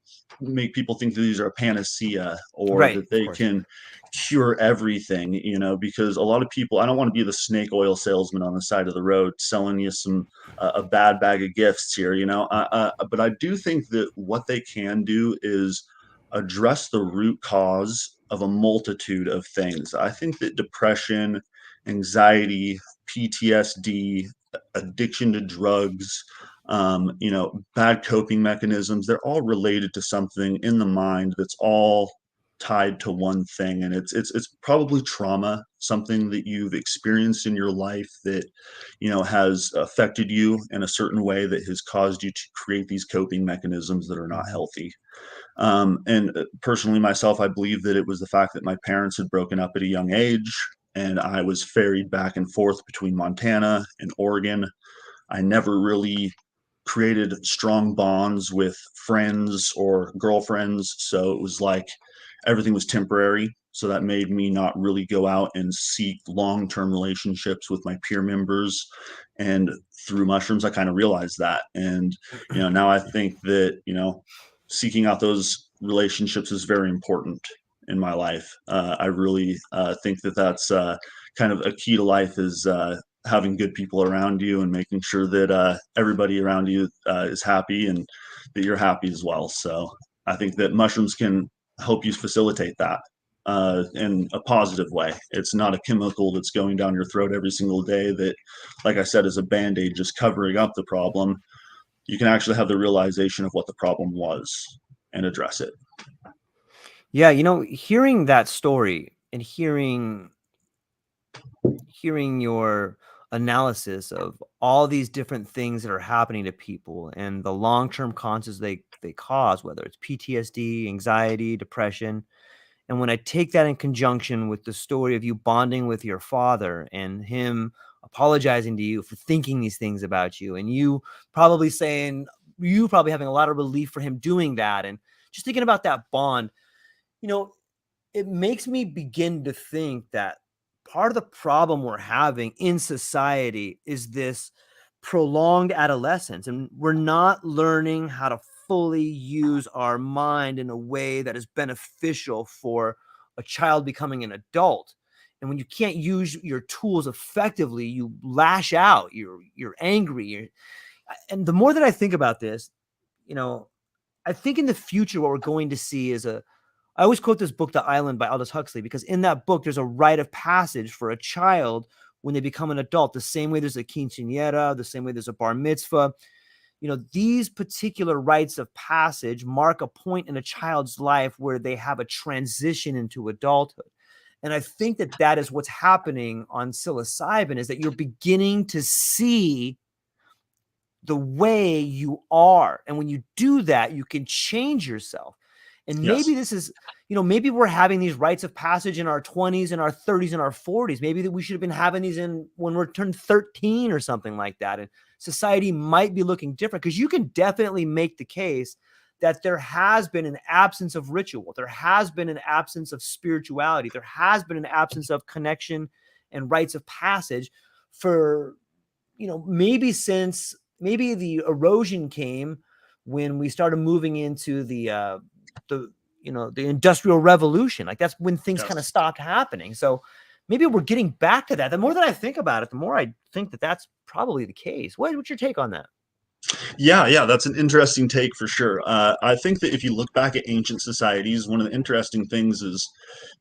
make people think that these are a panacea, or Right, that of they course. can cure everything, because a lot of people, I don't want to be the snake oil salesman on the side of the road selling you some a bad bag of gifts here, but I do think that what they can do is address the root cause of a multitude of things. I think that depression, anxiety, PTSD, addiction to drugs, bad coping mechanisms, they're all related to something in the mind that's all tied to one thing. And it's probably trauma, something that you've experienced in your life that has affected you in a certain way that has caused you to create these coping mechanisms that are not Mhm. healthy. And personally, myself, I believe that it was the fact that my parents had broken up at a young age, and I was ferried back and forth between Montana and Oregon. I never really created strong bonds with friends or girlfriends. So it was like everything was temporary. So that made me not really go out and seek long term relationships with my peer members. And through mushrooms, I kind of realized that. And, now I think that, seeking out those relationships is very important in my life. I really think that that's kind of a key to life, is having good people around you, and making sure that everybody around you is happy, and that you're happy as well. So I think that mushrooms can help you facilitate that in a positive way. It's not a chemical that's going down your throat every single day that, like I said, is a band-aid just covering up the problem. You can actually have the realization of what the problem was and address it. Yeah, hearing that story and hearing your analysis of all these different things that are happening to people and the long-term consequences they cause, whether it's PTSD, anxiety, depression. And when I take that in conjunction with the story of you bonding with your father and him apologizing to you for thinking these things about you, and you probably having a lot of relief for him doing that, and just thinking about that bond, it makes me begin to think that part of the problem we're having in society is this prolonged adolescence, and we're not learning how to fully use our mind in a way that is beneficial for a child becoming an adult. And when you can't use your tools effectively, you lash out, you're angry. And the more that I think about this, I think in the future, what we're going to see is I always quote this book, The Island by Aldous Huxley, because in that book, there's a rite of passage for a child when they become an adult, the same way there's a quinceañera, the same way there's a bar mitzvah. These particular rites of passage mark a point in a child's life where they have a transition into adulthood. And I think that is what's happening on psilocybin, is that you're beginning to see the way you are. And when you do that, you can change yourself. And maybe this is, maybe we're having these rites of passage in our 20s and our 30s and our 40s. Maybe that we should have been having these when we're turned 13 or something like that. And society might be looking different, because you can definitely make the case that there has been an absence of ritual. There has been an absence of spirituality. There has been an absence of connection and rites of passage for, maybe the erosion came when we started moving into the Industrial Revolution. Like, that's when things kind of stopped happening. So maybe we're getting back to that. The more that I think about it, the more I think that that's probably the case. What's your take on that? Yeah, that's an interesting take for sure. I think that if you look back at ancient societies, one of the interesting things is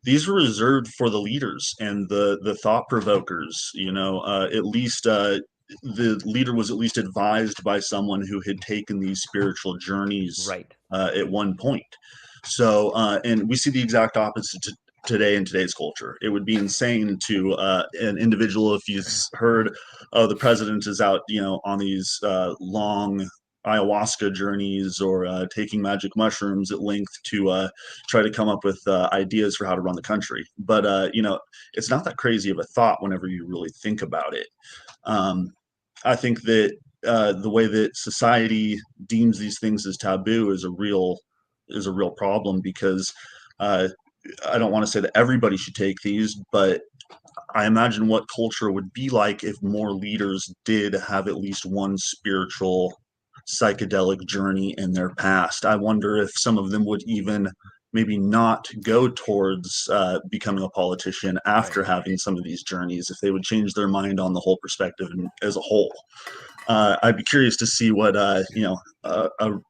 these were reserved for the leaders and the thought provokers. At least the leader was at least advised by someone who had taken these spiritual journeys at one point. So, and we see the exact opposite today in today's culture. It would be insane to an individual, if you've heard, oh, the president is out, on these long ayahuasca journeys or taking magic mushrooms at length to try to come up with ideas for how to run the country. But it's not that crazy of a thought whenever you really think about it. I think that the way that society deems these things as taboo is a real problem, because I don't want to say that everybody should take these, but I imagine what culture would be like if more leaders did have at least one spiritual psychedelic journey in their past. I wonder if some of them would even maybe not go towards becoming a politician after having some of these journeys, if they would change their mind on the whole perspective as a whole. I'd be curious to see what a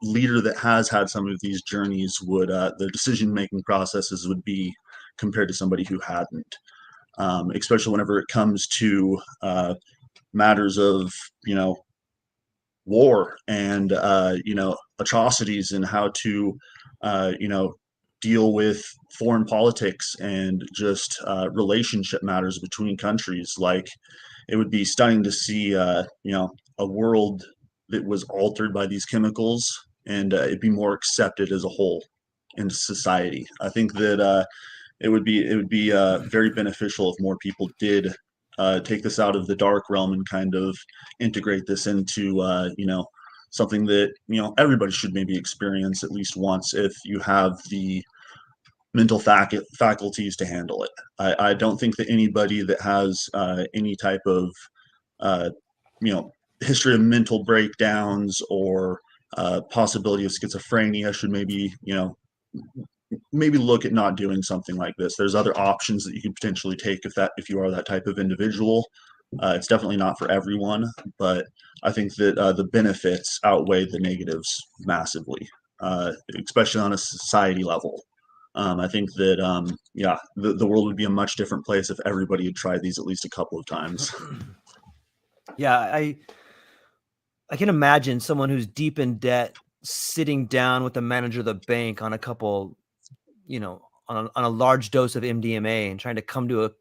leader that has had some of these journeys would their decision-making processes would be compared to somebody who hadn't. Especially whenever it comes to matters of war and atrocities, and how to deal with foreign politics and just relationship matters between countries. Like, it would be stunning to see a world that was altered by these chemicals, and it'd be more accepted as a whole in society. I think that it would be very beneficial if more people did take this out of the dark realm and kind of integrate this into something that everybody should maybe experience at least once, if you have the mental faculties to handle it. I don't think that anybody that has any type of history of mental breakdowns or possibility of schizophrenia should maybe look at not doing something like this. There's other options that you could potentially take if you are that type of individual. It's definitely not for everyone, but I think that the benefits outweigh the negatives massively, especially on a society level. I think that the world would be a much different place if everybody had tried these at least a couple of times. Yeah, I can imagine someone who's deep in debt sitting down with the manager of the bank on a couple, on a large dose of MDMA and trying to come to a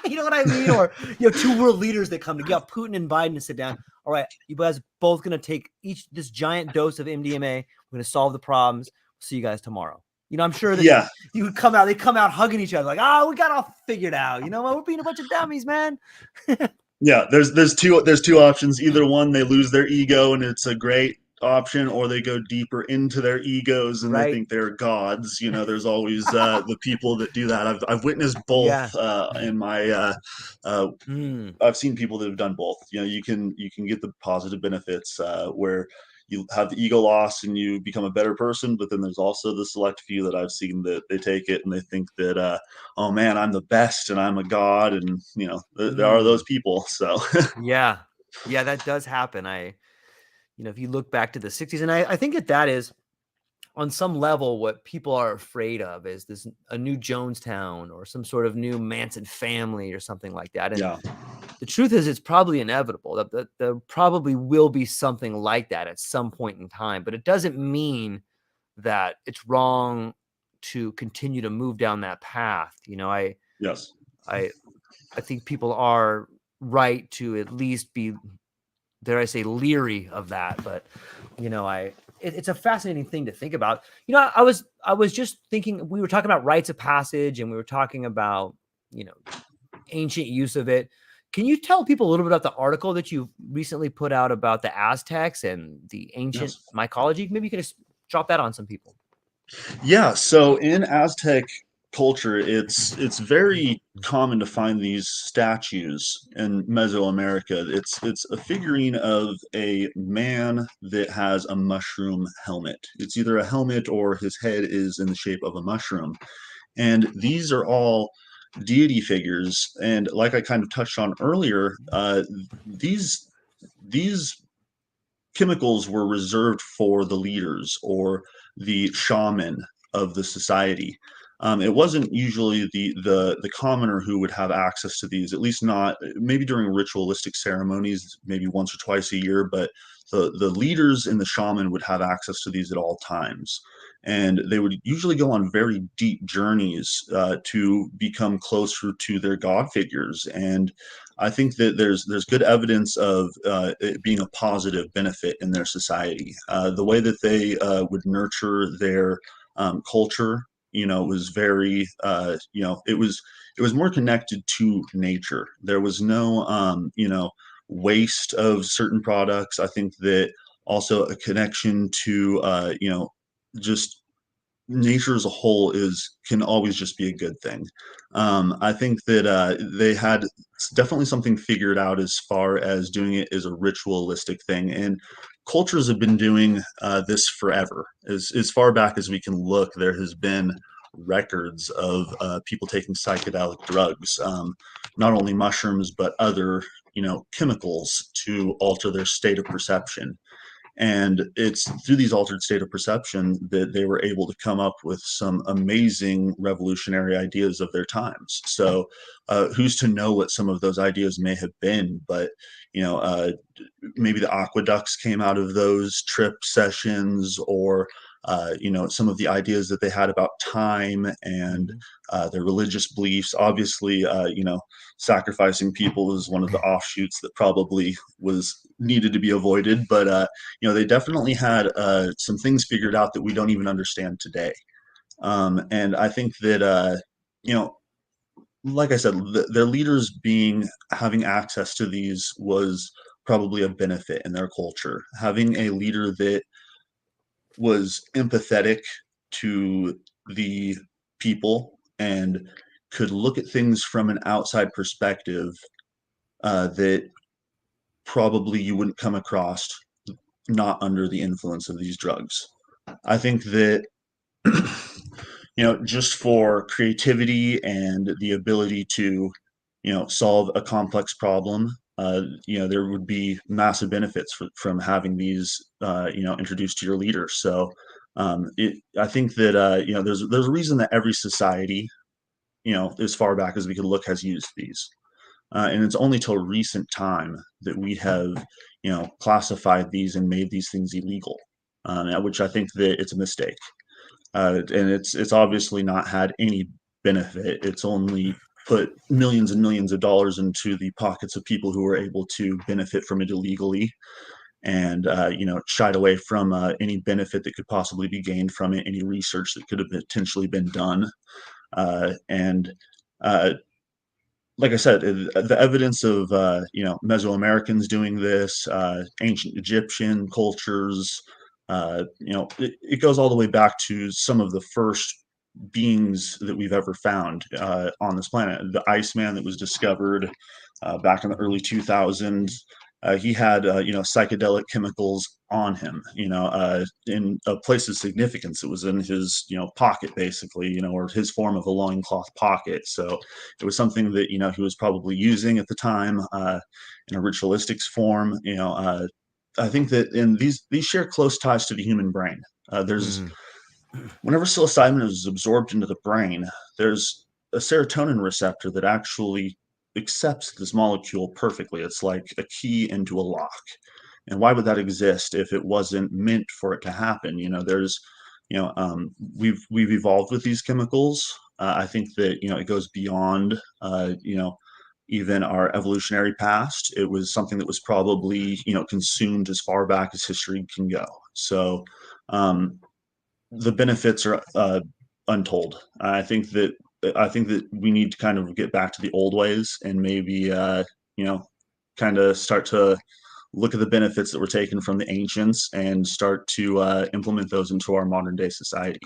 You know what I mean? Or you have two world leaders that come together. You got Putin and Biden to sit down. All right, you guys both going to take each this giant dose of MDMA. We're going to solve the problems. See you guys tomorrow. You know, I'm sure that Yeah. you would come out. They come out hugging each other like, "Oh, we got all figured out." You know, we're being a bunch of dummies, man. Yeah, there's two options. Either one, they lose their ego and it's a great option, or they go deeper into their egos and they Right? think they're gods. You know, there's always the people that do that. I've witnessed both Yeah. in my Mm. I've seen people that have done both. You know, you can get the positive benefits where you have the ego loss and you become a better person, but then there's also the select few that I've seen that they take it and they think that oh man, I'm the best and I'm a god, and you know there are those people. So Yeah. Yeah, that does happen. If you look back to the 60s, and I think that is on some level what people are afraid of is this a new Jonestown or some sort of new Manson family or something like that. And yeah, the truth is it's probably inevitable that there probably will be something like that at some point in time, but it doesn't mean that it's wrong to continue to move down that path. yes, I I think people are right to at least be, dare I say, leery of that. But it's a fascinating thing to think about. I was just thinking, we were talking about rites of passage and we were talking about you know ancient use of it. Can you tell people a little bit about the article that you recently put out about the Aztecs and the ancient yes. mycology? Maybe you can just drop that on some people. Yeah, so in Aztec culture, it's very common to find these statues in Mesoamerica. It's a figurine of a man that has a mushroom helmet. It's either a helmet or his head is in the shape of a mushroom. And these are all deity figures. And like I kind of touched on earlier, these chemicals were reserved for the leaders or the shaman of the society. It wasn't usually the commoner who would have access to these, at least not maybe during ritualistic ceremonies, maybe once or twice a year, but the leaders and the shaman would have access to these at all times. And they would usually go on very deep journeys to become closer to their god figures. And I think that there's good evidence of it being a positive benefit in their society. The way that they would nurture their culture, was very, it was more connected to nature. There was no, waste of certain products. I think that also a connection to, just nature as a whole is can always just be a good thing. I think that they had definitely something figured out as far as doing it as a ritualistic thing, and cultures have been doing this forever. As far back as we can look, there has been records of people taking psychedelic drugs, not only mushrooms but other chemicals to alter their state of perception. And it's through these altered state of perception that they were able to come up with some amazing revolutionary ideas of their times. So, who's to know what some of those ideas may have been? But you know, uh, maybe the aqueducts came out of those trip sessions, or some of the ideas that they had about time and Mhm. their religious beliefs. Obviously, sacrificing people is one of the offshoots that probably was needed to be avoided. But they definitely had some things figured out that we don't even understand today. And I think that you know like I said, their leaders being having access to these was probably a benefit in their culture. Having a leader that was empathetic to the people and could look at things from an outside perspective that probably you wouldn't come across not under the influence of these drugs. I think that just for creativity and the ability to, solve a complex problem, there would be massive benefits from having these, introduced to your leaders. So, I think that, there's a reason that every society, as far back as we can look, has used these. And it's only till recent time that we have, classified these and made these things illegal, which I think that it's a mistake. And it's obviously not had any benefit. It's only put millions and millions of dollars into the pockets of people who were able to benefit from it illegally, and shied away from any benefit that could possibly be gained from it, any research that could have potentially been done. And like I said, the evidence of Mesoamericans doing this, ancient Egyptian cultures, it goes all the way back to some of the first beings that we've ever found on this planet. The Iceman that was discovered back in the early 2000s, he had psychedelic chemicals on him. In a place of significance, it was in his pocket, basically, or his form of a loincloth pocket. So it was something that he was probably using at the time in a ritualistic form. I think that in these share close ties to the human brain. There's Mhm. Whenever psilocybin is absorbed into the brain, there's a serotonin receptor that actually accepts this molecule perfectly. It's like a key into a lock. And why would that exist if it wasn't meant for it to happen? We've evolved with these chemicals. I think that it goes beyond even our evolutionary past. It was something that was probably consumed as far back as history can go. So um, the benefits are untold. I think that we need to kind of get back to the old ways and maybe kind of start to look at the benefits that were taken from the ancients and start to implement those into our modern day society.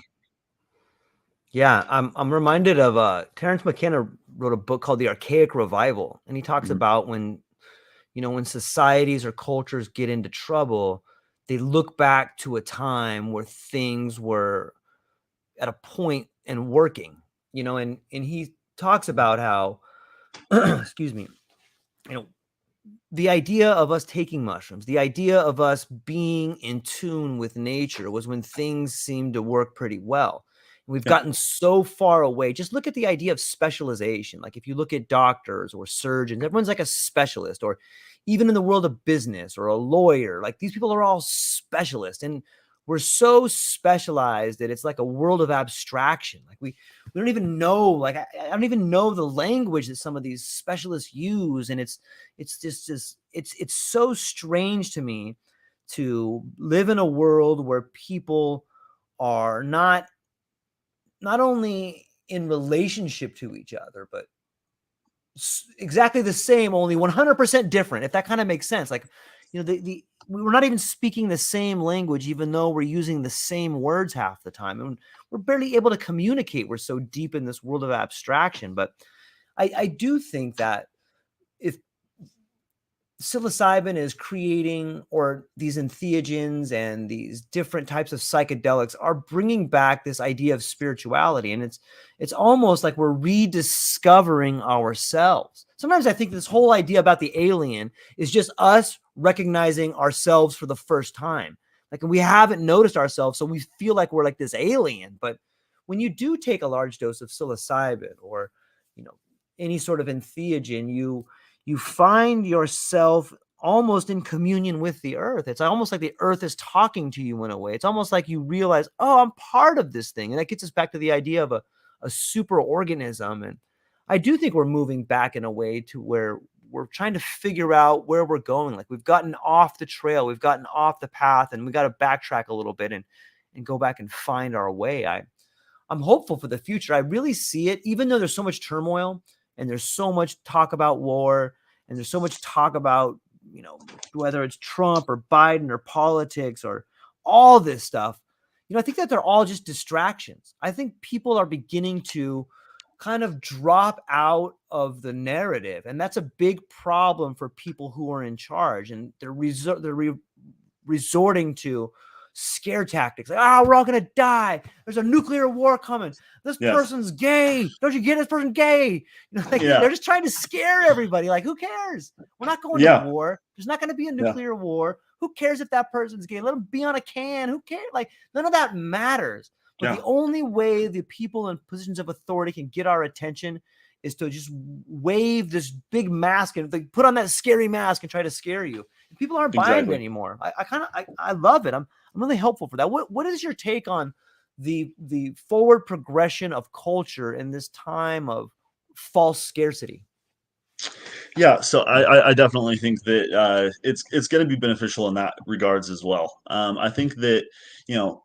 Yeah, I'm reminded of Terrence McKenna wrote a book called The Archaic Revival, and he talks Mhm. about when societies or cultures get into trouble, they look back to a time where things were at a point and working, and he talks about how excuse me, you know, the idea of us taking mushrooms, the idea of us being in tune with nature was when things seemed to work pretty well. We've Yeah, gotten so far away. Just look at the idea of specialization. Like if you look at doctors or surgeons, everyone's like a specialist, or even in the world of business or a lawyer, like these people are all specialists. And we're so specialized that it's like a world of abstraction. Like we don't even know, like I don't even know the language that some of these specialists use. And it's just it's so strange to me to live in a world where people are not only in relationship to each other, but exactly the same, only 100% different, if that kind of makes sense. Like, we're not even speaking the same language, even though we're using the same words half the time. And we're barely able to communicate. We're so deep in this world of abstraction. But I do think that if psilocybin is creating, or these entheogens and these different types of psychedelics are bringing back this idea of spirituality, and it's almost like we're rediscovering ourselves. Sometimes I think this whole idea about the alien is just us recognizing ourselves for the first time, like, and we haven't noticed ourselves, so we feel like we're like this alien. But when you do take a large dose of psilocybin, or you know any sort of entheogen, you find yourself almost in communion with the earth. It's almost like the earth is talking to you in a way. It's almost like you realize, oh, I'm part of this thing. And that gets us back to the idea of a super organism. And I do think we're moving back in a way to where we're trying to figure out where we're going. Like, we've gotten off the trail, we've gotten off the path, and we got to backtrack a little bit and go back and find our way. I'm hopeful for the future. I really see it, even though there's so much turmoil and there's so much talk about war and there's so much talk about, whether it's Trump or Biden or politics or all this stuff. I think that they're all just distractions. I think people are beginning to kind of drop out of the narrative, and that's a big problem for people who are in charge, and they're resorting to scare tactics. Like, we're all gonna die. There's a nuclear war coming. This yes, person's gay. Don't you get this person gay? Like, yeah, they're just trying to scare everybody. Like, who cares? We're not going to yeah, war. There's not going to be a yeah, nuclear war. Who cares if that person's gay? Let them be on a can. Who cares? Like, none of that matters. But the yeah, only way the people in positions of authority can get our attention is to just wave this big mask and like, put on that scary mask and try to scare you. And people aren't buying it exactly. anymore. I love it. I'm really helpful for that. What is your take on the forward progression of culture in this time of false scarcity? Yeah, so I definitely think that it's going to be beneficial in that regards as well. I think that you know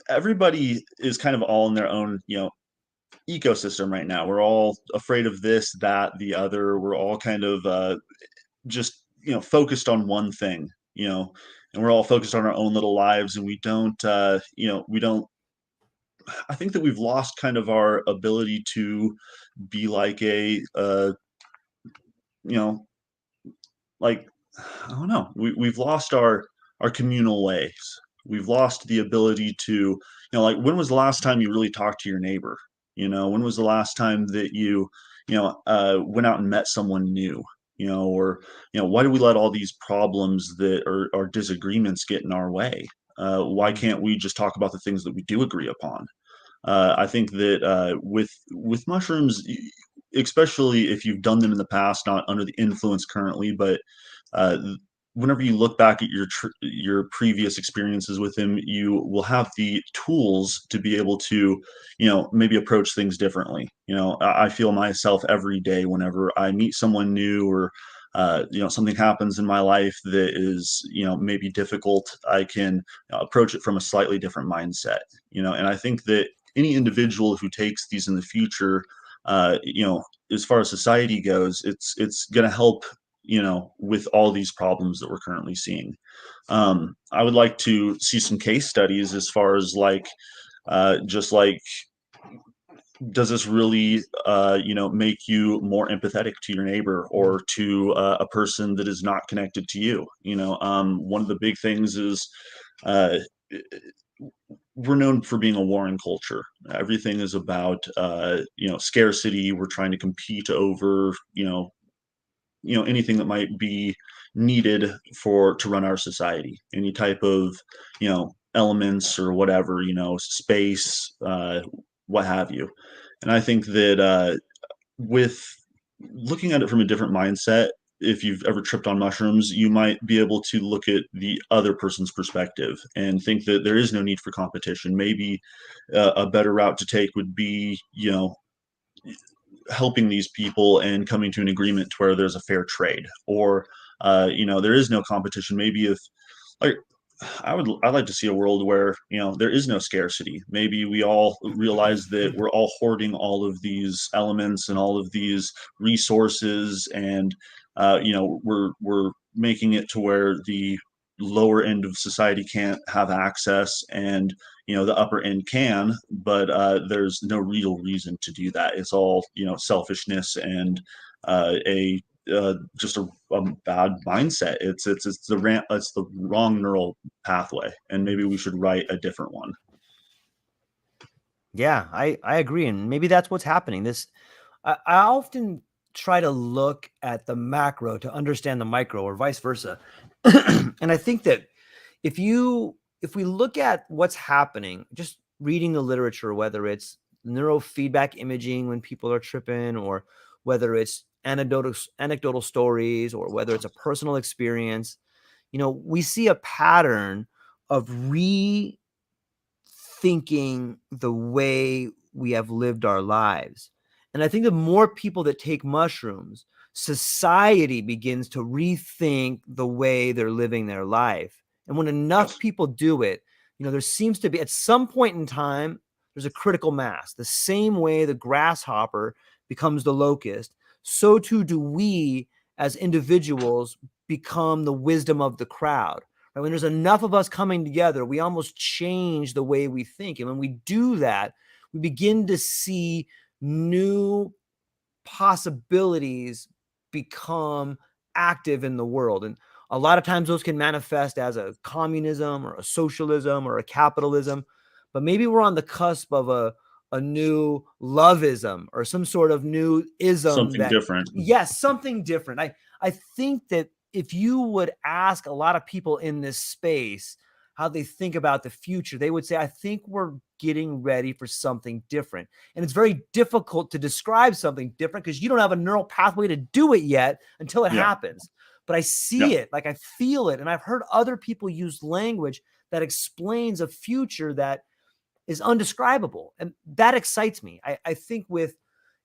everybody is kind of all in their own ecosystem right now. We're all afraid of this, that, the other. We're all kind of just focused on one thing, and we're all focused on our own little lives, and we don't we don't. I think that we've lost kind of our ability to be like a you know like I don't know. We've lost our communal ways. We've lost the ability to, like when was the last time you really talked to your neighbor? When was the last time that went out and met someone new? Or why do we let all these problems that are disagreements get in our way? Why can't we just talk about the things that we do agree upon? I think that with mushrooms, especially if you've done them in the past, not under the influence currently, but uh, whenever you look back at your previous experiences with him, you will have the tools to be able to, maybe approach things differently. I feel myself every day whenever I meet someone new or something happens in my life that is, maybe difficult. I can approach it from a slightly different mindset. And I think that any individual who takes these in the future, as far as society goes, it's going to help with all these problems that we're currently seeing. I would like to see some case studies as far as like, just like, does this really, make you more empathetic to your neighbor or to a person that is not connected to you? One of the big things is uh, we're known for being a warring culture. Everything is about, scarcity. We're trying to compete over, anything that might be needed to run our society, any type of elements or whatever, space, what have you. And I think that with looking at it from a different mindset, if you've ever tripped on mushrooms, you might be able to look at the other person's perspective and think that there is no need for competition. Maybe a better route to take would be, helping these people and coming to an agreement to where there's a fair trade, or there is no competition. Maybe if like I'd like to see a world where there is no scarcity. Maybe we all realize that we're all hoarding all of these elements and all of these resources, and we're making it to where the lower end of society can't have access, and the upper end can, but there's no real reason to do that. It's all selfishness and a just a bad mindset. It's the wrong neural pathway, and maybe we should write a different one. Yeah, I agree. And maybe that's what's happening. I often try to look at the macro to understand the micro, or vice versa. And I think that if we look at what's happening, just reading the literature, whether it's neurofeedback imaging when people are tripping, or whether it's anecdotal stories, or whether it's a personal experience, we see a pattern of thinking the way we have lived our lives. And I think the more people that take mushrooms, society begins to rethink the way they're living their life. And when enough Yes. people do it, there seems to be at some point in time, there's a critical mass. The same way the grasshopper becomes the locust, so too do we as individuals become the wisdom of the crowd. Right? When there's enough of us coming together, we almost change the way we think. And when we do that, we begin to see new possibilities become active in the world. And a lot of times those can manifest as a communism or a socialism or a capitalism. But maybe we're on the cusp of a new loveism or some sort of new ism Something that, different. yes, something different. I think that if you would ask a lot of people in this space how they think about the future, they would say, I think we're getting ready for something different. And it's very difficult to describe something different because you don't have a neural pathway to do it yet until it Yeah. happens. But I see it, like I feel it. And I've heard other people use language that explains a future that is undescribable. And that excites me. I think with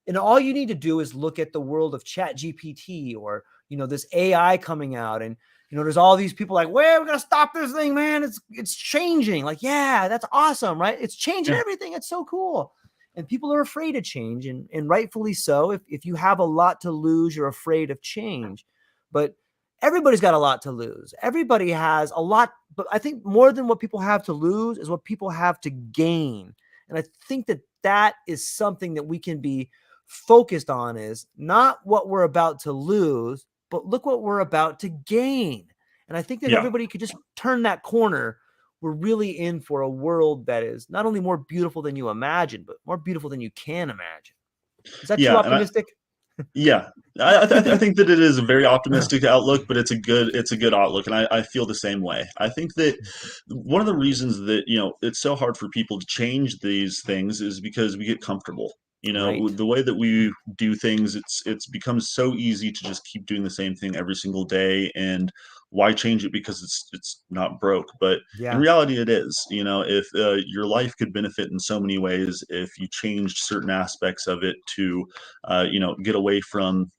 And all you need to do is look at the world of Chat GPT, or, this AI coming out. And, there's all these people like, well, we're going to stop this thing, man. It's changing. Like, yeah, that's awesome, right? It's changing Yeah. everything. It's so cool. And people are afraid of change, and rightfully so. If you have a lot to lose, you're afraid of change. But everybody's got a lot to lose. Everybody has a lot, but I think more than what people have to lose is what people have to gain. And I think that is something that we can be focused on, is not what we're about to lose, but look what we're about to gain. And I think that Yeah. everybody could just turn that corner. We're really in for a world that is not only more beautiful than you imagine, but more beautiful than you can imagine. Is that too Yeah. And optimistic? yeah, I think that it is a very optimistic outlook, but it's a good outlook, and I feel the same way. I think that one of the reasons that it's so hard for people to change these things is because we get comfortable. Right. The way that we do things, it's become so easy to just keep doing the same thing every single day, and why change it because it's not broke. But in Yeah. reality, it is. If your life could benefit in so many ways if you changed certain aspects of it to get away from,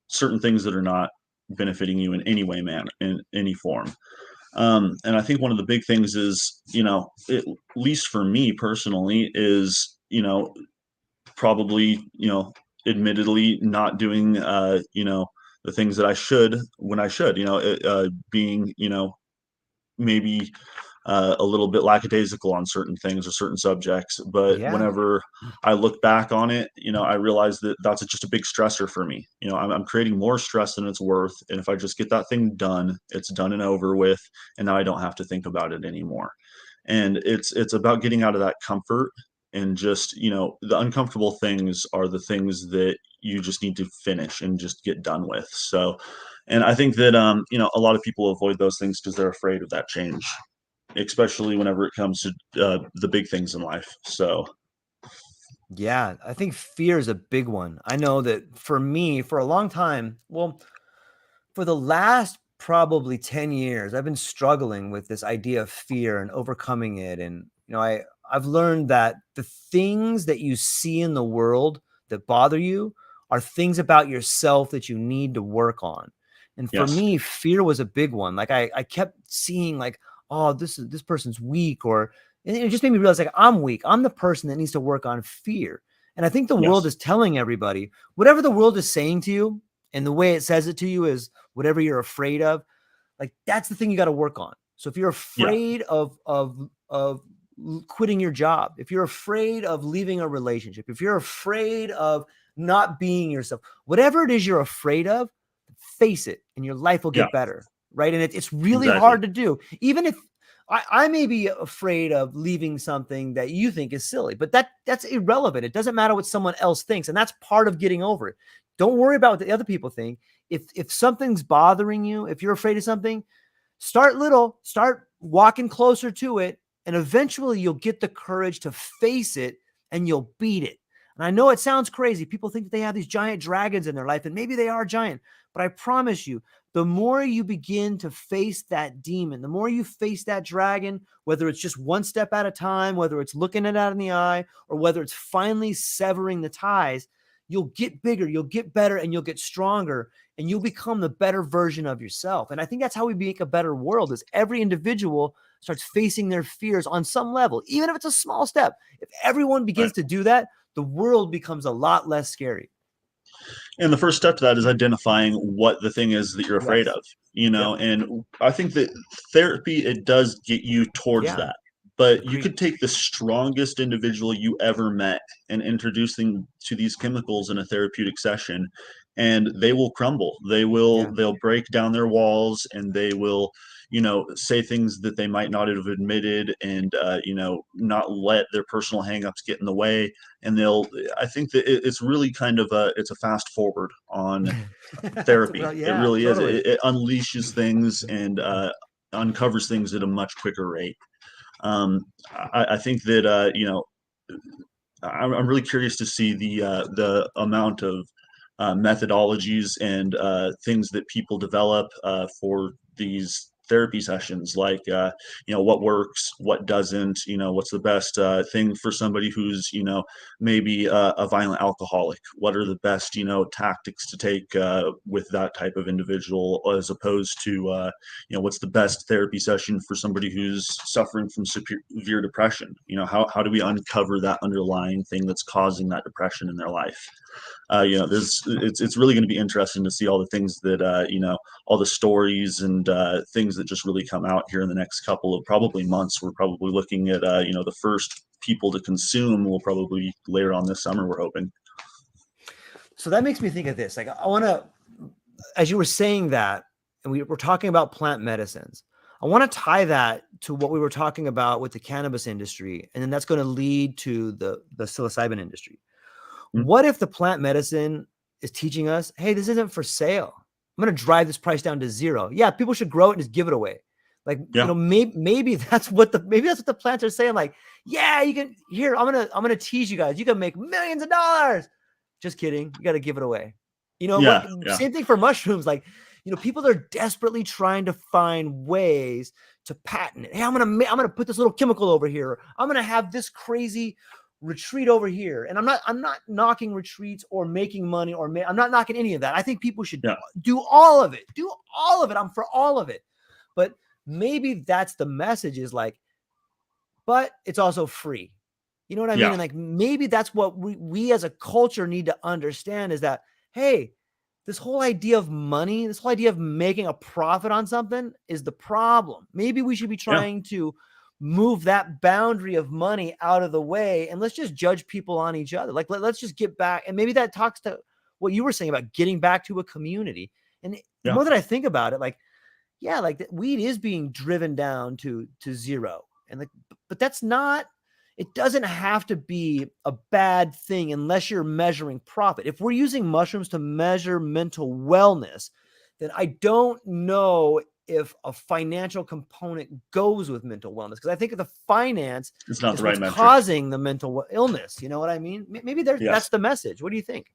certain things that are not benefiting you in any way, man, in any form. And I think one of the big things is, at least for me personally, is, probably, admittedly not doing, the things that I should when I should, being, maybe a little bit lackadaisical on certain things or certain subjects. But Yeah. whenever I look back on it, I realize that that's just a big stressor for me. I'm creating more stress than it's worth. And if I just get that thing done, it's done and over with. And now I don't have to think about it anymore. And it's about getting out of that comfort, and just, the uncomfortable things are the things that you just need to finish and just get done with. So, and I think that, a lot of people avoid those things because they're afraid of that change, especially whenever it comes to the big things in life. So, Yeah, I think fear is a big one. I know that for me, for a long time, well, for the last probably 10 years, I've been struggling with this idea of fear and overcoming it. And, I've learned that the things that you see in the world that bother you are things about yourself that you need to work on. And for yes, me, fear was a big one. Like I kept seeing like, oh, this person's weak, or and it just made me realize like I'm weak. I'm the person that needs to work on fear. And I think the world yes, is telling everybody whatever the world is saying to you, and the way it says it to you is whatever you're afraid of, like that's the thing you got to work on. So if you're yeah, afraid of quitting your job, if you're afraid of leaving a relationship, if you're afraid of not being yourself, whatever it is you're afraid of, face it and your life will yeah, get better. Right. And it's really exactly, hard to do. Even if I may be afraid of leaving something that you think is silly, but that's irrelevant. It doesn't matter what someone else thinks. And that's part of getting over it. Don't worry about what the other people think. If something's bothering you, if you're afraid of something, start little, start walking closer to it, and eventually you'll get the courage to face it and you'll beat it. And I know it sounds crazy. People think that they have these giant dragons in their life, and maybe they are giant, but I promise you, the more you begin to face that demon, the more you face that dragon, whether it's just one step at a time, whether it's looking it out in the eye, or whether it's finally severing the ties, you'll get bigger, you'll get better, and you'll get stronger, and you'll become the better version of yourself. And I think that's how we make a better world, is every individual starts facing their fears on some level, even if it's a small step. If everyone right. begins to do that, the world becomes a lot less scary. And the first step to that is identifying what the thing is that you're afraid Yes. of, Yep. and I think that therapy, it does get you towards Yeah. that. But you Agreed. could take the strongest individual you ever met and introduce them to these chemicals in a therapeutic session, and they will crumble. Yeah. They'll break down their walls, and they will, say things that they might not have admitted, and not let their personal hangups get in the way. And I think that it's really kind of it's a fast forward on therapy. It Yeah, really is. totally. It unleashes things, and uncovers things at a much quicker rate. I think that, I'm really curious to see the amount of methodologies and things that people develop for these therapy sessions, like what works, what doesn't, what's the best thing for somebody who's maybe a violent alcoholic. What are the best tactics to take with that type of individual, as opposed to what's the best therapy session for somebody who's suffering from severe depression. How do we uncover that underlying thing that's causing that depression in their life? It's really going to be interesting to see all the things that all the stories and things that just really come out here in the next couple of probably months. We're probably looking at the first people to consume will probably later on this summer, we're hoping. So that makes me think of this. Like, I want to, as you were saying that, and we were talking about plant medicines, I want to tie that to what we were talking about with the cannabis industry, and then that's going to lead to the psilocybin industry. Mm. What if the plant medicine is teaching us, hey, this isn't for sale. I'm going to drive this price down to zero. Yeah, people should grow it and just give it away. Like, Yeah. maybe that's what the plants are saying. Like, yeah, you can, here, I'm gonna tease you guys. You can make millions of dollars. Just kidding. You got to give it away. Yeah. Same thing for mushrooms. Like, people are desperately trying to find ways to patent it. Hey, I'm gonna put this little chemical over here. I'm gonna have this crazy retreat over here. And I'm not knocking retreats or making money, or I'm not knocking any of that. I think people should do all of it. Do all of it. I'm for all of it. But maybe that's the message, is like, but it's also free. You know what I mean? And like, maybe that's what we as a culture need to understand, is that, hey, this whole idea of money, this whole idea of making a profit on something is the problem. Maybe we should be trying to move that boundary of money out of the way, and let's just judge people on each other. Like, let's just get back. And maybe that talks to what you were saying about getting back to a community. And the more that I think about it, like, yeah, like the weed is being driven down to zero. And like, but that's not, it doesn't have to be a bad thing unless you're measuring profit. If we're using mushrooms to measure mental wellness, then I don't know if a financial component goes with mental wellness, because I think the finance is not is the right what's metric. causing the mental illness. You know what I mean? Maybe that's the message. What do you think?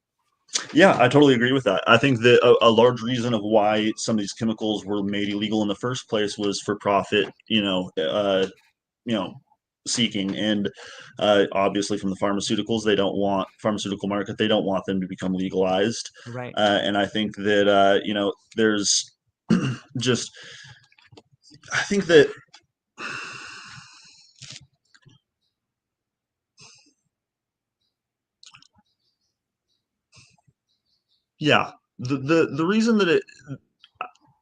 Yeah, I totally agree with that. I think that a large reason of why some of these chemicals were made illegal in the first place was for profit, seeking. And obviously from the pharmaceuticals, pharmaceutical market, they don't want them to become legalized. Right. And I think that, there's just, I think that the reason that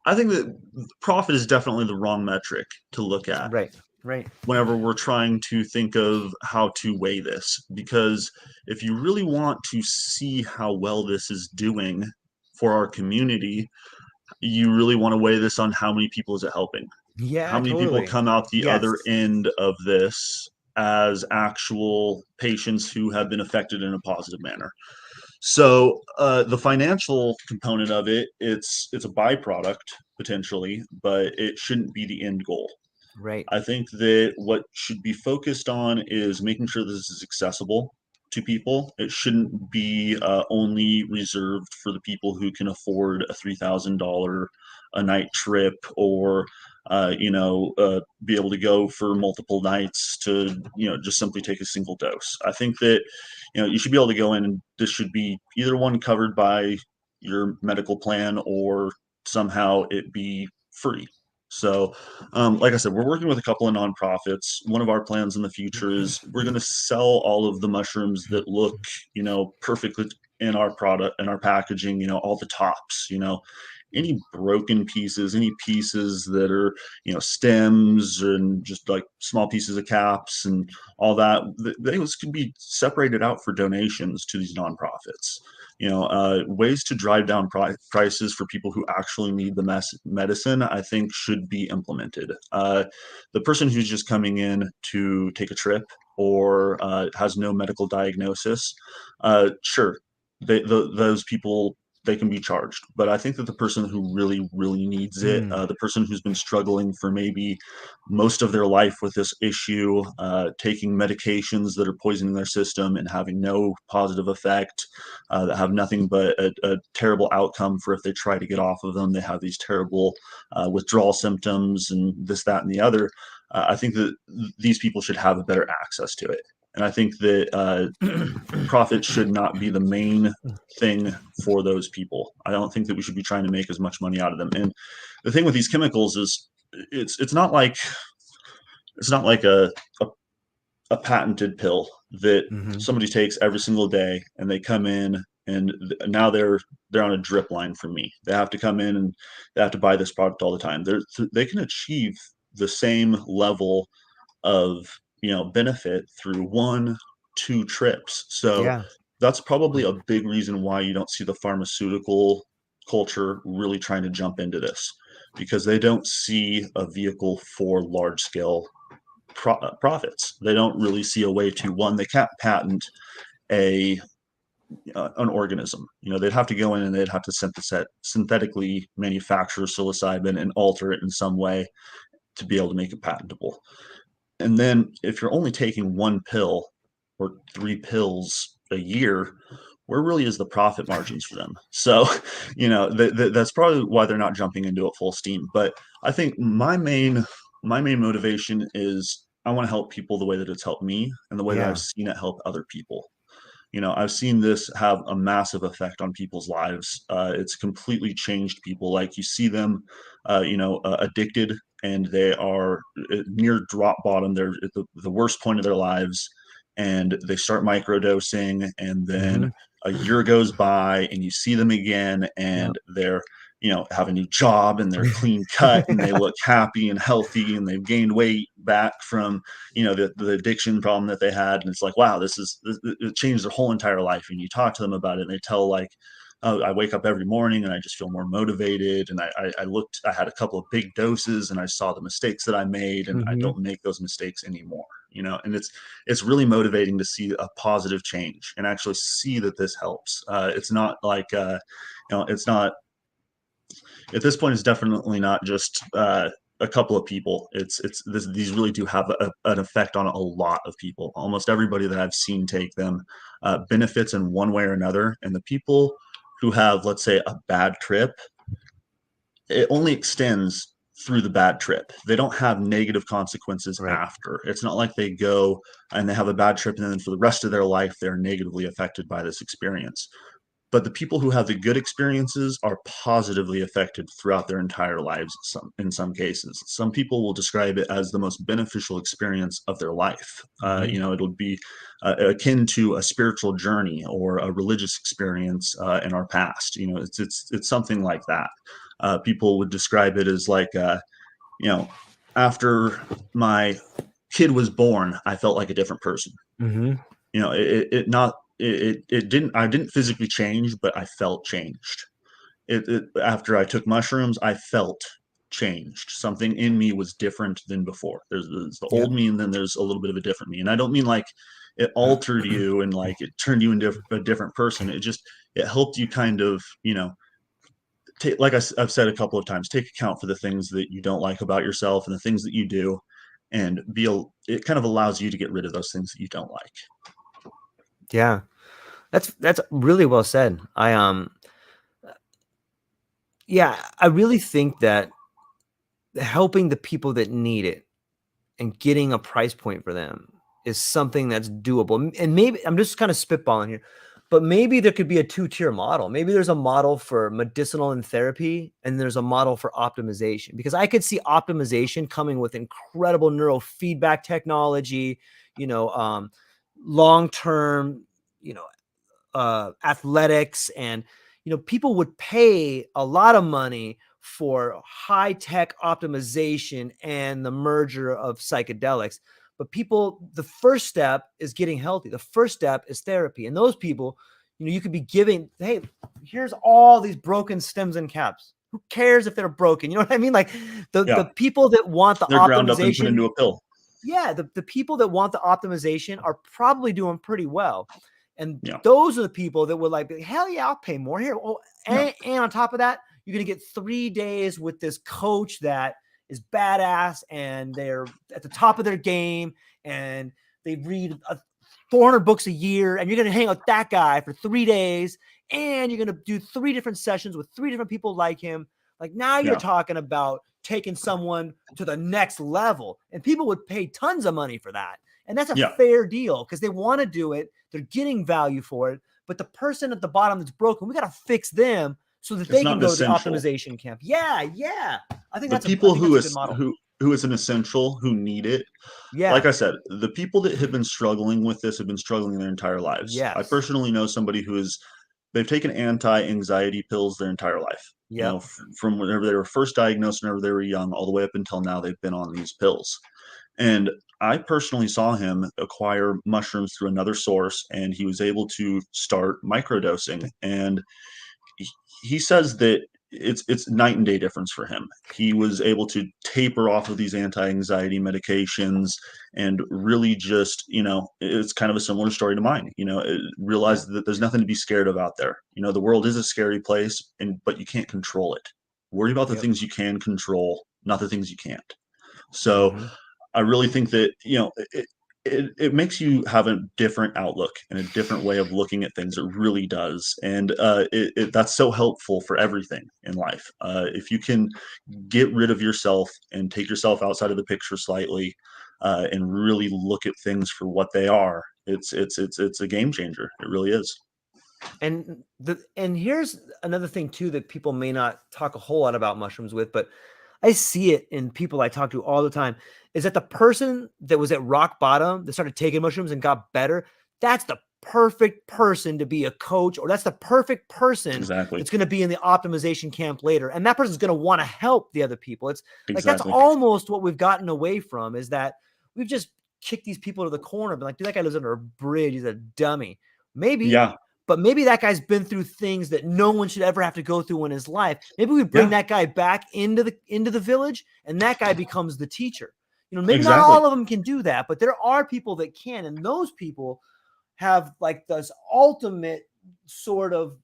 I think that profit is definitely the wrong metric to look at. Right. Whenever we're trying to think of how to weigh this, because if you really want to see how well this is doing for our community, you really want to weigh this on how many people is it helping. Yeah, How many people totally. come out the Yes. other end of this as actual patients who have been affected in a positive manner. So the financial component of it, it's a byproduct potentially, but it shouldn't be the end goal. Right. I think that what should be focused on is making sure this is accessible to people. It shouldn't be only reserved for the people who can afford a $3,000 a night trip, or be able to go for multiple nights to just simply take a single dose. I think that you should be able to go in, and this should be either one covered by your medical plan, or somehow it be free. So, like I said, we're working with a couple of nonprofits. One of our plans in the future is we're going to sell all of the mushrooms that look, perfectly in our product and our packaging, all the tops, any broken pieces, any pieces that are, stems and just like small pieces of caps and all that, those can be separated out for donations to these nonprofits. Ways to drive down prices for people who actually need the medicine, I think, should be implemented. The person who's just coming in to take a trip, or has no medical diagnosis, sure, those people they can be charged. But I think that the person who really, really needs it, the person who's been struggling for maybe most of their life with this issue, taking medications that are poisoning their system and having no positive effect, that have nothing but a terrible outcome for if they try to get off of them. They have these terrible withdrawal symptoms and this, that, and the other. I think that these people should have a better access to it. And I think that profit should not be the main thing for those people. I don't think that we should be trying to make as much money out of them. And the thing with these chemicals is it's not like a patented pill that somebody takes every single day and they come in and now they're on a drip line from me. They have to come in and they have to buy this product all the time. They can achieve the same level of benefit through 1-2 trips. So that's probably a big reason why you don't see the pharmaceutical culture really trying to jump into this, because they don't see a vehicle for large scale profits. They don't really see a way to, one, they can't patent an organism. They'd have to go in and they'd have to synthetically manufacture psilocybin and alter it in some way to be able to make it patentable. And then if you're only taking 1 pill or 3 pills a year, where really is the profit margins for them? So, that's probably why they're not jumping into it full steam. But I think my main motivation is I want to help people the way that it's helped me and the way that I've seen it help other people. I've seen this have a massive effect on people's lives. It's completely changed people. Like you see them, addicted, and they are near drop bottom. They're at the worst point of their lives, and they start microdosing, and then a year goes by, and you see them again, and they're have a new job, and they're clean cut, and they look happy and healthy, and they've gained weight back from the addiction problem that they had. And it's like, wow, it changed their whole entire life. And you talk to them about it, and they tell like, oh, I wake up every morning and I just feel more motivated. And I had a couple of big doses and I saw the mistakes that I made, and I don't make those mistakes anymore. And it's really motivating to see a positive change and actually see that this helps. It's not like, it's not, at this point, it's definitely not just a couple of people. These really do have an effect on a lot of people. Almost everybody that I've seen take them benefits in one way or another. And the people who have, let's say, a bad trip, it only extends through the bad trip. They don't have negative consequences after. It's not like they go and they have a bad trip and then for the rest of their life, they're negatively affected by this experience. But the people who have the good experiences are positively affected throughout their entire lives in some cases. Some people will describe it as the most beneficial experience of their life. It'll be akin to a spiritual journey or a religious experience in our past. It's something like that. People would describe it as like, after my kid was born, I felt like a different person. I didn't physically change, but I felt changed. After I took mushrooms, I felt changed. Something in me was different than before. There's the old me, and then there's a little bit of a different me. And I don't mean like it altered you and like it turned you into a different person. It helped you kind of, take, like I've said a couple of times, take account for the things that you don't like about yourself and the things that you do, and it kind of allows you to get rid of those things that you don't like. Yeah, that's really well said. I really think that helping the people that need it and getting a price point for them is something that's doable. And maybe I'm just kind of spitballing here, but maybe there could be a 2-tier model. Maybe there's a model for medicinal and therapy, and there's a model for optimization, because I could see optimization coming with incredible neurofeedback technology, long-term, athletics, and people would pay a lot of money for high-tech optimization and the merger of psychedelics. But the first step is getting healthy. The first step is therapy. And those people, you could be giving, hey, here's all these broken stems and caps. Who cares if they're broken? You know what I mean? Like the people that want the they're optimization, ground up and put into a pill. Yeah, the people that want the optimization are probably doing pretty well. And Yeah. those are the people that would like, hell yeah, I'll pay more here. Oh, Yeah. and on top of that, you're going to get 3 days with this coach that is badass and they're at the top of their game and they read 400 books a year, and you're going to hang out with that guy for 3 days, and you're going to do 3 different sessions with 3 different people like him. Like now you're talking about taking someone to the next level, and people would pay tons of money for that. And that's a fair deal because they want to do it. They're getting value for it. But the person at the bottom that's broken, we got to fix them so that they can go to the optimization camp. Yeah. I think that's a good model. Who is an essential, who need it. Yeah. Like I said, the people that have been struggling with this have been struggling their entire lives. Yes. I personally know somebody they've taken anti-anxiety pills their entire life. Yep. You know, from whenever they were first diagnosed, whenever they were young, all the way up until now, they've been on these pills. And I personally saw him acquire mushrooms through another source, and he was able to start microdosing. And he says that it's night and day difference for him. He was able to taper off of these anti-anxiety medications and really just, it's kind of a similar story to mine. Realize that there's nothing to be scared of out there. The world is a scary place, but you can't control it. Worry about the things you can control, not the things you can't. So I really think that, it makes you have a different outlook and a different way of looking at things. It really does. And that's so helpful for everything in life. If you can get rid of yourself and take yourself outside of the picture slightly, and really look at things for what they are, it's a game changer. It really is. And here's another thing too that people may not talk a whole lot about mushrooms with, but I see it in people I talk to all the time, is that the person that was at rock bottom that started taking mushrooms and got better, that's the perfect person to be a coach, or that's the perfect person that's going to be in the optimization camp later. And that person's going to want to help the other people. It's like, that's almost what we've gotten away from, is that we've just kicked these people to the corner, but like, dude, that guy lives under a bridge. He's a dummy. Maybe. Yeah. But maybe that guy's been through things that no one should ever have to go through in his life. Maybe we bring that guy back into the village, and that guy becomes the teacher. Maybe not all of them can do that, but there are people that can, and those people have like this ultimate sort of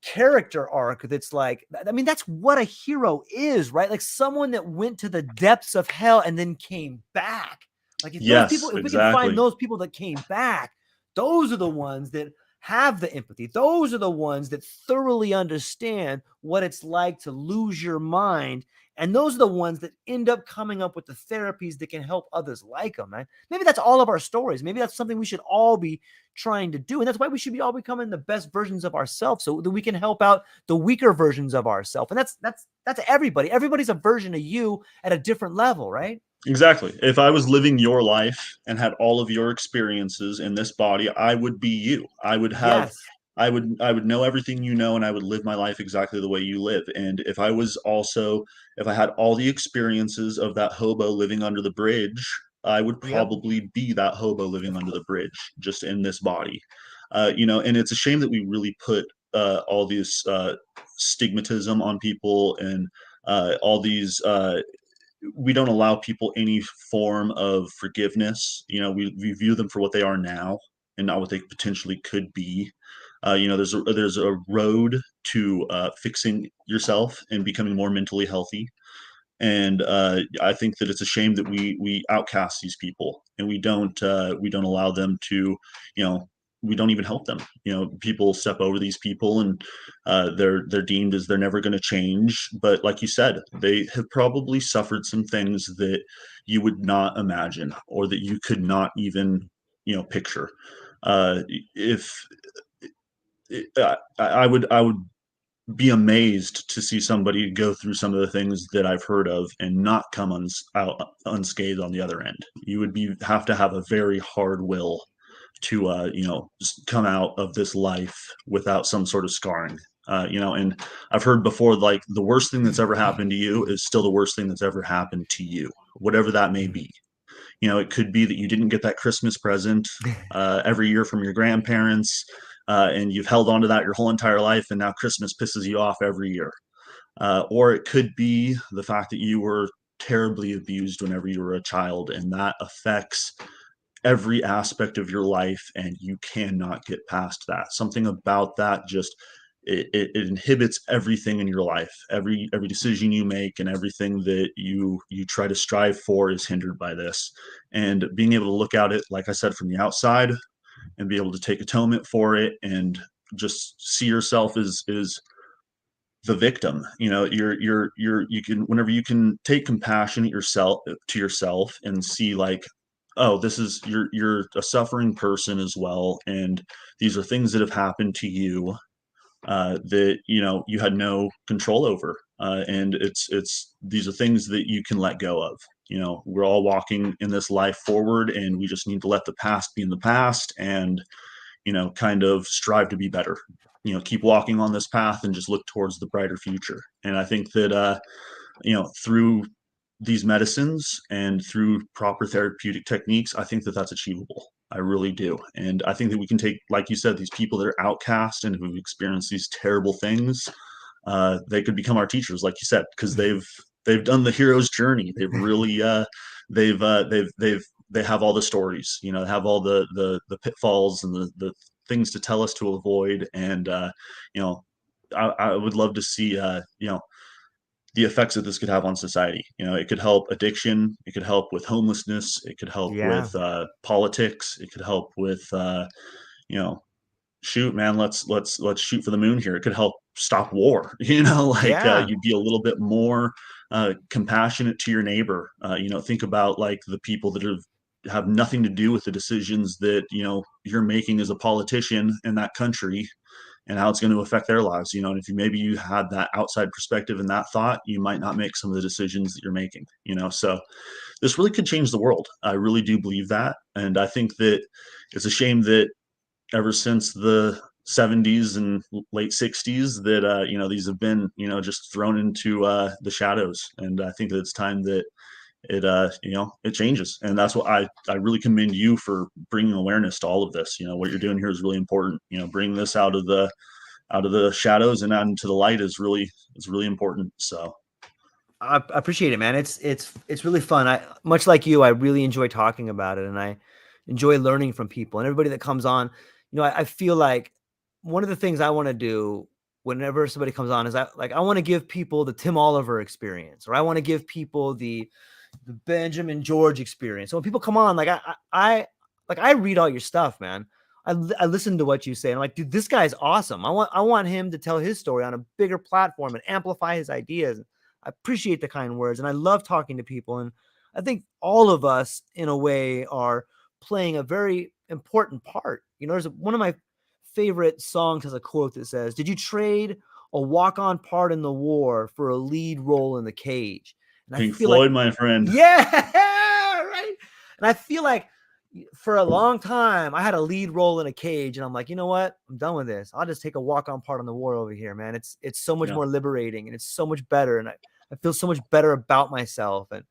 character arc that's like, I mean, that's what a hero is, right? Like someone that went to the depths of hell and then came back. Like if those people, if we can find those people that came back, those are the ones that have the empathy. Those are the ones that thoroughly understand what it's like to lose your mind. And those are the ones that end up coming up with the therapies that can help others like them, man. Maybe that's all of our stories. Maybe that's something we should all be trying to do. And that's why we should be all becoming the best versions of ourselves, so that we can help out the weaker versions of ourselves. And that's everybody. Everybody's a version of you at a different level, right? Exactly. If I was living your life and had all of your experiences in this body, I would be you. I would have, I would know everything you know, and I would live my life exactly the way you live. And if I had all the experiences of that hobo living under the bridge, I would probably be that hobo living under the bridge, just in this body. And it's a shame that we really put all these stigmatism on people, and all these we don't allow people any form of forgiveness. We view them for what they are now and not what they potentially could be. There's a road to fixing yourself and becoming more mentally healthy. And I think that it's a shame that we outcast these people, and we don't allow them to, we don't even help them. People step over these people, and they're deemed as they're never going to change. But like you said, they have probably suffered some things that you would not imagine, or that you could not even picture. If I would be amazed to see somebody go through some of the things that I've heard of and not come out unscathed on the other end. You would have to have a very hard will to just come out of this life without some sort of scarring. And I've heard before, like, the worst thing that's ever happened to you is still the worst thing that's ever happened to you, whatever that may be. It could be that you didn't get that Christmas present every year from your grandparents, and you've held on to that your whole entire life, and now Christmas pisses you off every year. Or it could be the fact that you were terribly abused whenever you were a child, and that affects every aspect of your life, and you cannot get past that. Something about that just it inhibits everything in your life. Every decision you make and everything that you try to strive for is hindered by this. And being able to look at it, like I said, from the outside, and be able to take atonement for it, and just see yourself as the victim. You can, whenever you can take compassion to yourself and see, like, oh, this is, you're a suffering person as well, and these are things that have happened to you, that you had no control over, and it's these are things that you can let go of. We're all walking in this life forward, and we just need to let the past be in the past, and kind of strive to be better. Keep walking on this path and just look towards the brighter future. And I think that through these medicines and through proper therapeutic techniques, I think that that's achievable. I really do. And I think that we can take, like you said, these people that are outcast and who've experienced these terrible things, they could become our teachers, like you said, because they've done the hero's journey. They've really they have all the stories, they have all the pitfalls and the things to tell us to avoid. And you know I would love to see the effects that this could have on society. It could help addiction, it could help with homelessness, it could help Yeah. with politics, it could help with you know shoot, man, let's shoot for the moon here. It could help stop war. Like, Yeah. you'd be a little bit more compassionate to your neighbor. Think about, like, the people that have nothing to do with the decisions that you're making as a politician in that country, and how it's going to affect their lives. And if maybe you had that outside perspective and that thought, you might not make some of the decisions that you're making. So this really could change the world. I really do believe that. And I think that it's a shame that ever since the 70s and late 60s that these have been just thrown into the shadows. And I think that it's time that it changes. And that's what I really commend you for bringing awareness to all of this. What you're doing here is really important. Bringing this out of the shadows and out into the light is really important. So I appreciate it, man. It's really fun. I, much like you, I really enjoy talking about it, and I enjoy learning from people and everybody that comes on. I feel like one of the things I want to do whenever somebody comes on is I want to give people the Tim Oliver experience, or I want to give people the Benjamin George experience. So when people come on, like I read all your stuff, man. I listen to what you say, and I'm like, dude, this guy's awesome. I want him to tell his story on a bigger platform and amplify his ideas. I appreciate the kind words, and I love talking to people. And I think all of us, in a way, are playing a very important part. There's one of my favorite songs has a quote that says, "Did you trade a walk-on part in the war for a lead role in the cage?" And I Pink feel like, Floyd, my friend. yeah, right. And I feel like for a long time I had a lead role in a cage, and I'm like, you know what? I'm done with this. I'll just take a walk-on part on the war over here, man. It's so much Yeah. more liberating, and it's so much better, and I feel so much better about myself. But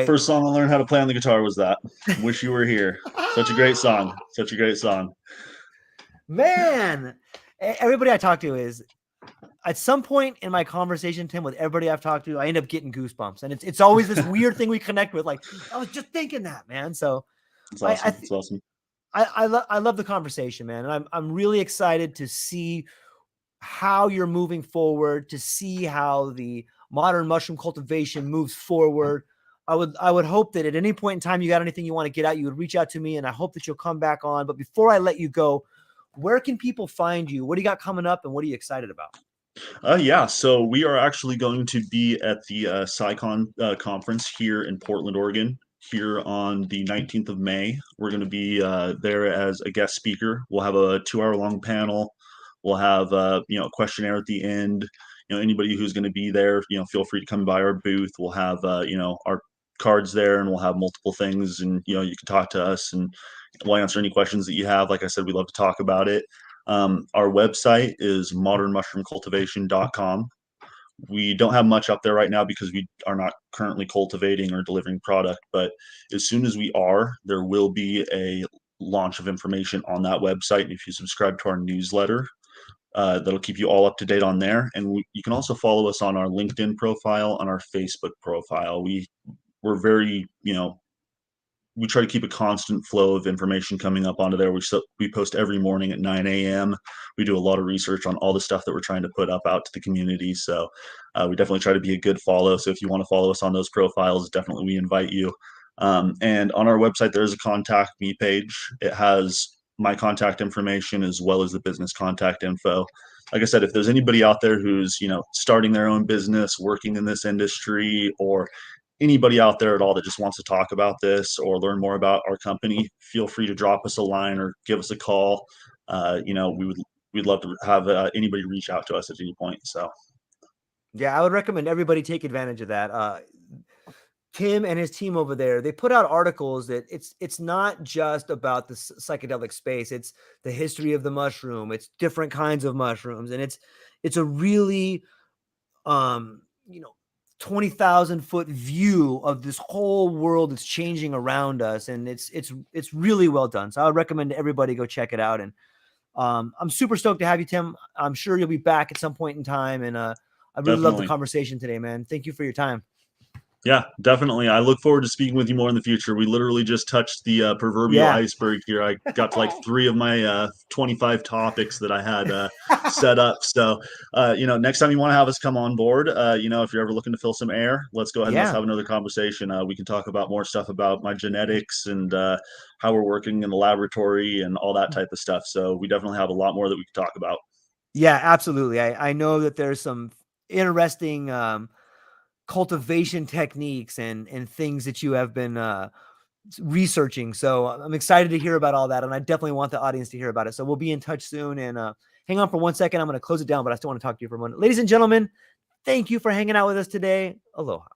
First song I learned how to play on the guitar was that. Wish You Were Here. Such a great song. Such a great song. man, everybody I talk to is, at some point in my conversation, Tim, with everybody I've talked to, I end up getting goosebumps, and it's always this weird thing we connect with. Like, I was just thinking that, man. So It's I awesome. It's awesome. I love the conversation, man, and I'm really excited to see how you're moving forward, to see how the modern mushroom cultivation moves forward. I would hope that at any point in time you got anything you want to get out, you would reach out to me, and I hope that you'll come back on. But before I let you go, where can people find you? What do you got coming up, and what are you excited about? Yeah, so we are actually going to be at the PsyCon conference here in Portland, Oregon, here on the 19th of May. We're going to be there as a guest speaker. We'll have a 2-hour long panel. We'll have a questionnaire at the end. Anybody who's going to be there, feel free to come by our booth. We'll have our cards there, and we'll have multiple things, and you can talk to us, and we'll answer any questions that you have. Like I said, we love to talk about it. Our website is modernmushroomcultivation.com. We don't have much up there right now because we are not currently cultivating or delivering product, but as soon as we are, there will be a launch of information on that website. And if you subscribe to our newsletter, that'll keep you all up to date on there. And you can also follow us on our LinkedIn profile, on our Facebook profile. We're very, we try to keep a constant flow of information coming up onto there. We post every morning at 9 a.m. We do a lot of research on all the stuff that we're trying to put up out to the community. So we definitely try to be a good follow. So if you want to follow us on those profiles, definitely we invite you. And on our website, there's a contact me page. It has my contact information as well as the business contact info. Like I said, if there's anybody out there who's, starting their own business, working in this industry, or anybody out there at all that just wants to talk about this or learn more about our company, feel free to drop us a line or give us a call. We'd love to have anybody reach out to us at any point. So Yeah, I would recommend everybody take advantage of that. Tim and his team over there, they put out articles that it's not just about the psychedelic space. It's the history of the mushroom. It's different kinds of mushrooms, and it's a really 20,000 foot view of this whole world that's changing around us, and it's really well done. So I would recommend everybody go check it out. And I'm super stoked to have you, Tim. I'm sure you'll be back at some point in time, and I really love the definitely. conversation today, man. Thank you for your time. Yeah, definitely. I look forward to speaking with you more in the future. We literally just touched the proverbial Yeah. iceberg here. I got to like 3 of my 25 topics that I had set up. So, next time you want to have us come on board, if you're ever looking to fill some air, let's go ahead and let's Yeah. have another conversation. We can talk about more stuff about my genetics and how we're working in the laboratory and all that type of stuff. So we definitely have a lot more that we can talk about. Yeah, absolutely. I know that there's some interesting cultivation techniques and things that you have been researching. So I'm excited to hear about all that, and I definitely want the audience to hear about it. So we'll be in touch soon. And hang on for 1 second. I'm going to close it down, but I still want to talk to you for a moment. Ladies and gentlemen, thank you for hanging out with us today. Aloha.